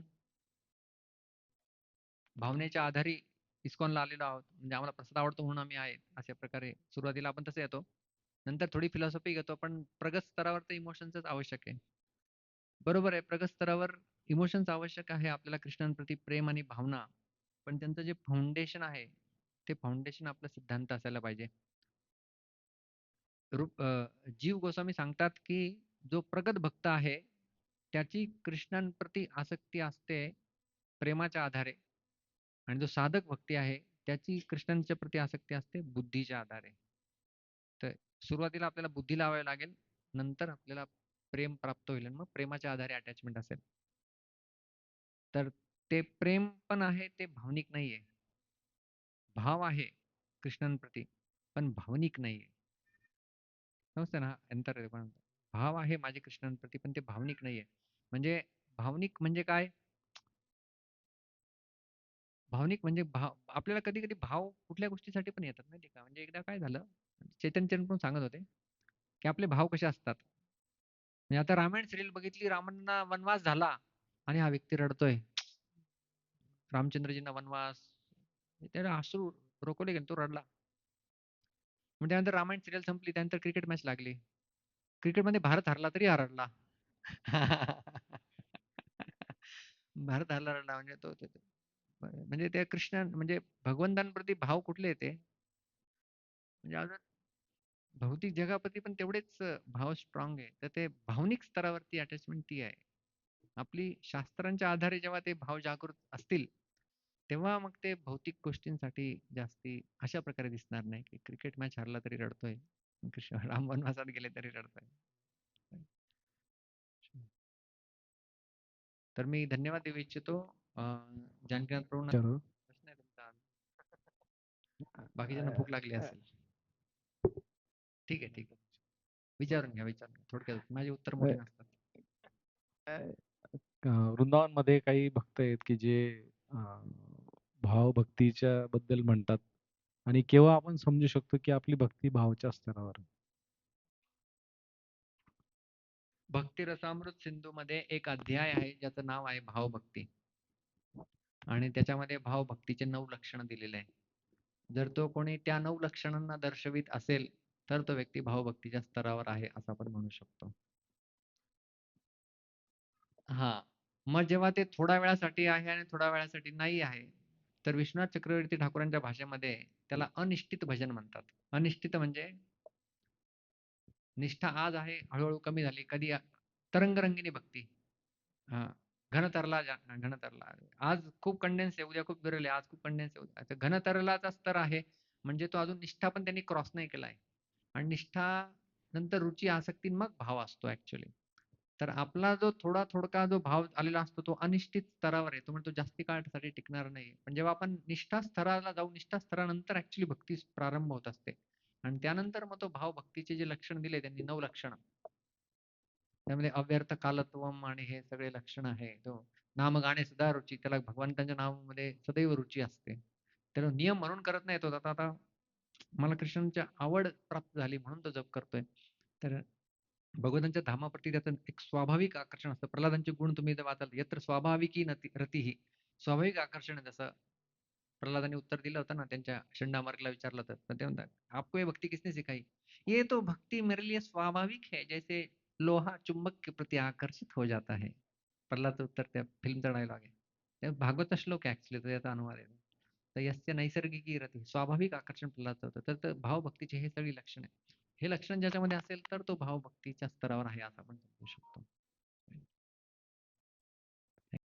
Speaker 1: भावनेच्या आधारे इस्कॉनला आलेलो आहोत. म्हणजे आम्हाला प्रसाद आवडतो म्हणून आम्ही आहे. अशा प्रकारे सुरुवातीला आपण तसे येतो. नंतर थोडी फिलॉसॉफी घेतो. पण प्रगत स्तरावर तर इमोशन्सच आवश्यक आहे. बरोबर आहे. प्रगत स्तरावर इमोशन्स आवश्यक आहे आपल्याला कृष्णांप्रती प्रेम आणि भावना. पण त्यांचं जे फाउंडेशन आहे, ते फाउंडेशन आपला सिद्धांत असायला पाहिजे. जीव गोस्वामी सांगतात, की जो प्रगत भक्त आहे, त्याची कृष्णांप्रती आसक्ती असते प्रेमाच्या आधारे आणि जो साधक भक्ती आहे, त्याची कृष्णांच्या प्रती आसक्ती असते बुद्धीच्या आधारे. तर सुरुवातीला आपल्याला बुद्धी लावावी लागेल, नंतर आपल्याला प्रेम प्राप्त होईल आणि मग प्रेमाच्या आधारे अटॅचमेंट असेल. तर ते प्रेम पण आहे, ते भावनिक नाहीये. भाव आहे कृष्णांप्रती, पण भावनिक नाहीये. समजतं ना? अंतर आहे पण. भाव आहे माझे कृष्णांप्रती, पण ते भावनिक नाहीये. म्हणजे भावनिक म्हणजे काय? भावनिक म्हणजे आपल्याला कधी-कधी भाव कुठल्या गोष्टीसाठी पण येतात माहिती आहे का? म्हणजे एकदा काय झालं, चैतन्य चरण पण सांगत होते, की आपले भाव कसे असतात. म्हणजे आता रामायण सिरियल बघितली, रामांना वनवास झाला आणि हा व्यक्ती रडतोय. रामचंद्रजींना वनवास, त्याने अश्रू रोखवले गेले, तो रडला. मग त्यानंतर रामायण सिरियल संपली, त्यानंतर क्रिकेट मॅच लागली. क्रिकेटमध्ये भारत हरला तरी हा रडला. भारत हरला रडला म्हणजे म्हणजे त्या कृष्ण म्हणजे भगवंतांप्रती भाव कुठले येते? म्हणजे अजून भौतिक जगाप्रती पण तेवढेच भाव स्ट्रॉंग आहे. तर ते भावनिक स्तरावरती अटॅचमेंट ती आहे. आपली शास्त्रांच्या आधारे जेव्हा ते भाव जागृत असतील, तेव्हा मग ते भौतिक गोष्टींसाठी जास्ती अशा प्रकारे दिसणार नाही, की क्रिकेट मॅच हरला तरी रडतोय. कृष्ण राम वनवासात गेले तरी रडतोय. तर मी धन्यवाद देऊ इच्छितो. जानकीनाथ प्रभूंना
Speaker 2: विचारू.
Speaker 1: प्रश्न आहे तुमचा? बाकीच्यांना भूक लागली असेल. ठीक आहे, ठीक आहे. विचारून घ्या, विचारून घ्या. थोडक्यात माझे उत्तर मोठे नसतात.
Speaker 4: वृंदावनमध्ये काही भक्त आहेत की जे अ, भावभक्तीच्या बद्दल म्हणतात आणि केव्हा आपण समजू शकतो की आपली भक्ती भावच्या स्तरावर आहे?
Speaker 1: भक्ती रसामृत सिंधूमध्ये एक अध्याय आहे ज्याचं नाव आहे भावभक्ती आणि त्याच्यामध्ये भावभक्तीचे 9 लक्षणं दिलेले आहे. जर तो कोणी त्या 9 लक्षणांना दर्शवित असेल, तर तो व्यक्ती भावभक्तीच्या स्तरावर आहे असं आपण म्हणू शकतो. हां. मग जेव्हा ते थोड्या वेळासाठी आहे आणि थोड्या वेळासाठी नाही आहे, तर विश्वनाथ चक्रवर्ती ठाकूरांच्या भाषेमध्ये त्याला अनिष्ठित भजन म्हणतात. अनिष्ठित म्हणजे निष्ठा आज आहे, हळू कमी झाली. कधी तरंगरंगिणी भक्ती. हां. घन तरला. आज खूप कंडेन्स आहे, उद्या खूप विरल आहे, आज खूप कंडेन्स आहे. आता घन तरलाचा स्तर आहे, म्हणजे तो अजून निष्ठा पण त्यांनी क्रॉस नाही केलाय. आणि निष्ठा नंतर रुची, आसक्ती मग भाव असतो ॲक्चुअली. तर आपला जो थोडका जो भाव आलेला असतो तो अनिश्चित स्तरावर आहे. तो म्हणतो जास्ती काळासाठी टिकणार नाही. पण जेव्हा आपण निष्ठा स्तराला जाऊ, निष्ठा स्तरानंतर ॲक्चुअली भक्ती प्रारंभ होत असते. आणि त्यानंतर मग तो भाव भक्तीचे जे लक्षण दिले त्यांनी 9 लक्षणं. त्यामध्ये अव्यर्थ कालत्वम आणि हे सगळे लक्षण आहे. तो नाम गाणे सदा रुची, त्याला भगवंताच्या नामामध्ये सदैव रुची असते. तर नियम म्हणून करत नाही तो. आता मला कृष्णांची आवड प्राप्त झाली म्हणून तो जप करतोय. तर भगवंतांच्या धामाप्रती त्याचं एक स्वाभाविक आकर्षण असतं. प्रल्हादांचे गुण तुम्ही जर वाचाल, यत्र स्वाभाविकी रतिः, स्वाभाविक आकर्षण आहे जसं प्रल्हादांनी उत्तर दिलं होतं ना त्यांच्या षंडामार्गला विचारलं होतं. तर ते म्हणतात, "आपको ये भक्ति किसने सिखाई?" "ये तो भक्ति मेरे लिए स्वाभाविक है, जैसे लोहा चुंबक के प्रति आकर्षित हो जाता है." प्रल्हादचं उत्तर त्या फिल्मचा डायलॉग आहे. ते भागवतचा श्लोक आहे ॲक्चुअली, त्याचा अनुवाद आहे. तर यस्य नैसर्गिकी रती, स्वाभाविक आकर्षण प्रल्हादचं होतं. तर भावभक्तीची हे सगळी लक्षणं आहेत. हे लक्षण ज्याच्यामध्ये असेल तर तो भावभक्तीच्या स्तरावर आहे असं आपण समजू शकतो.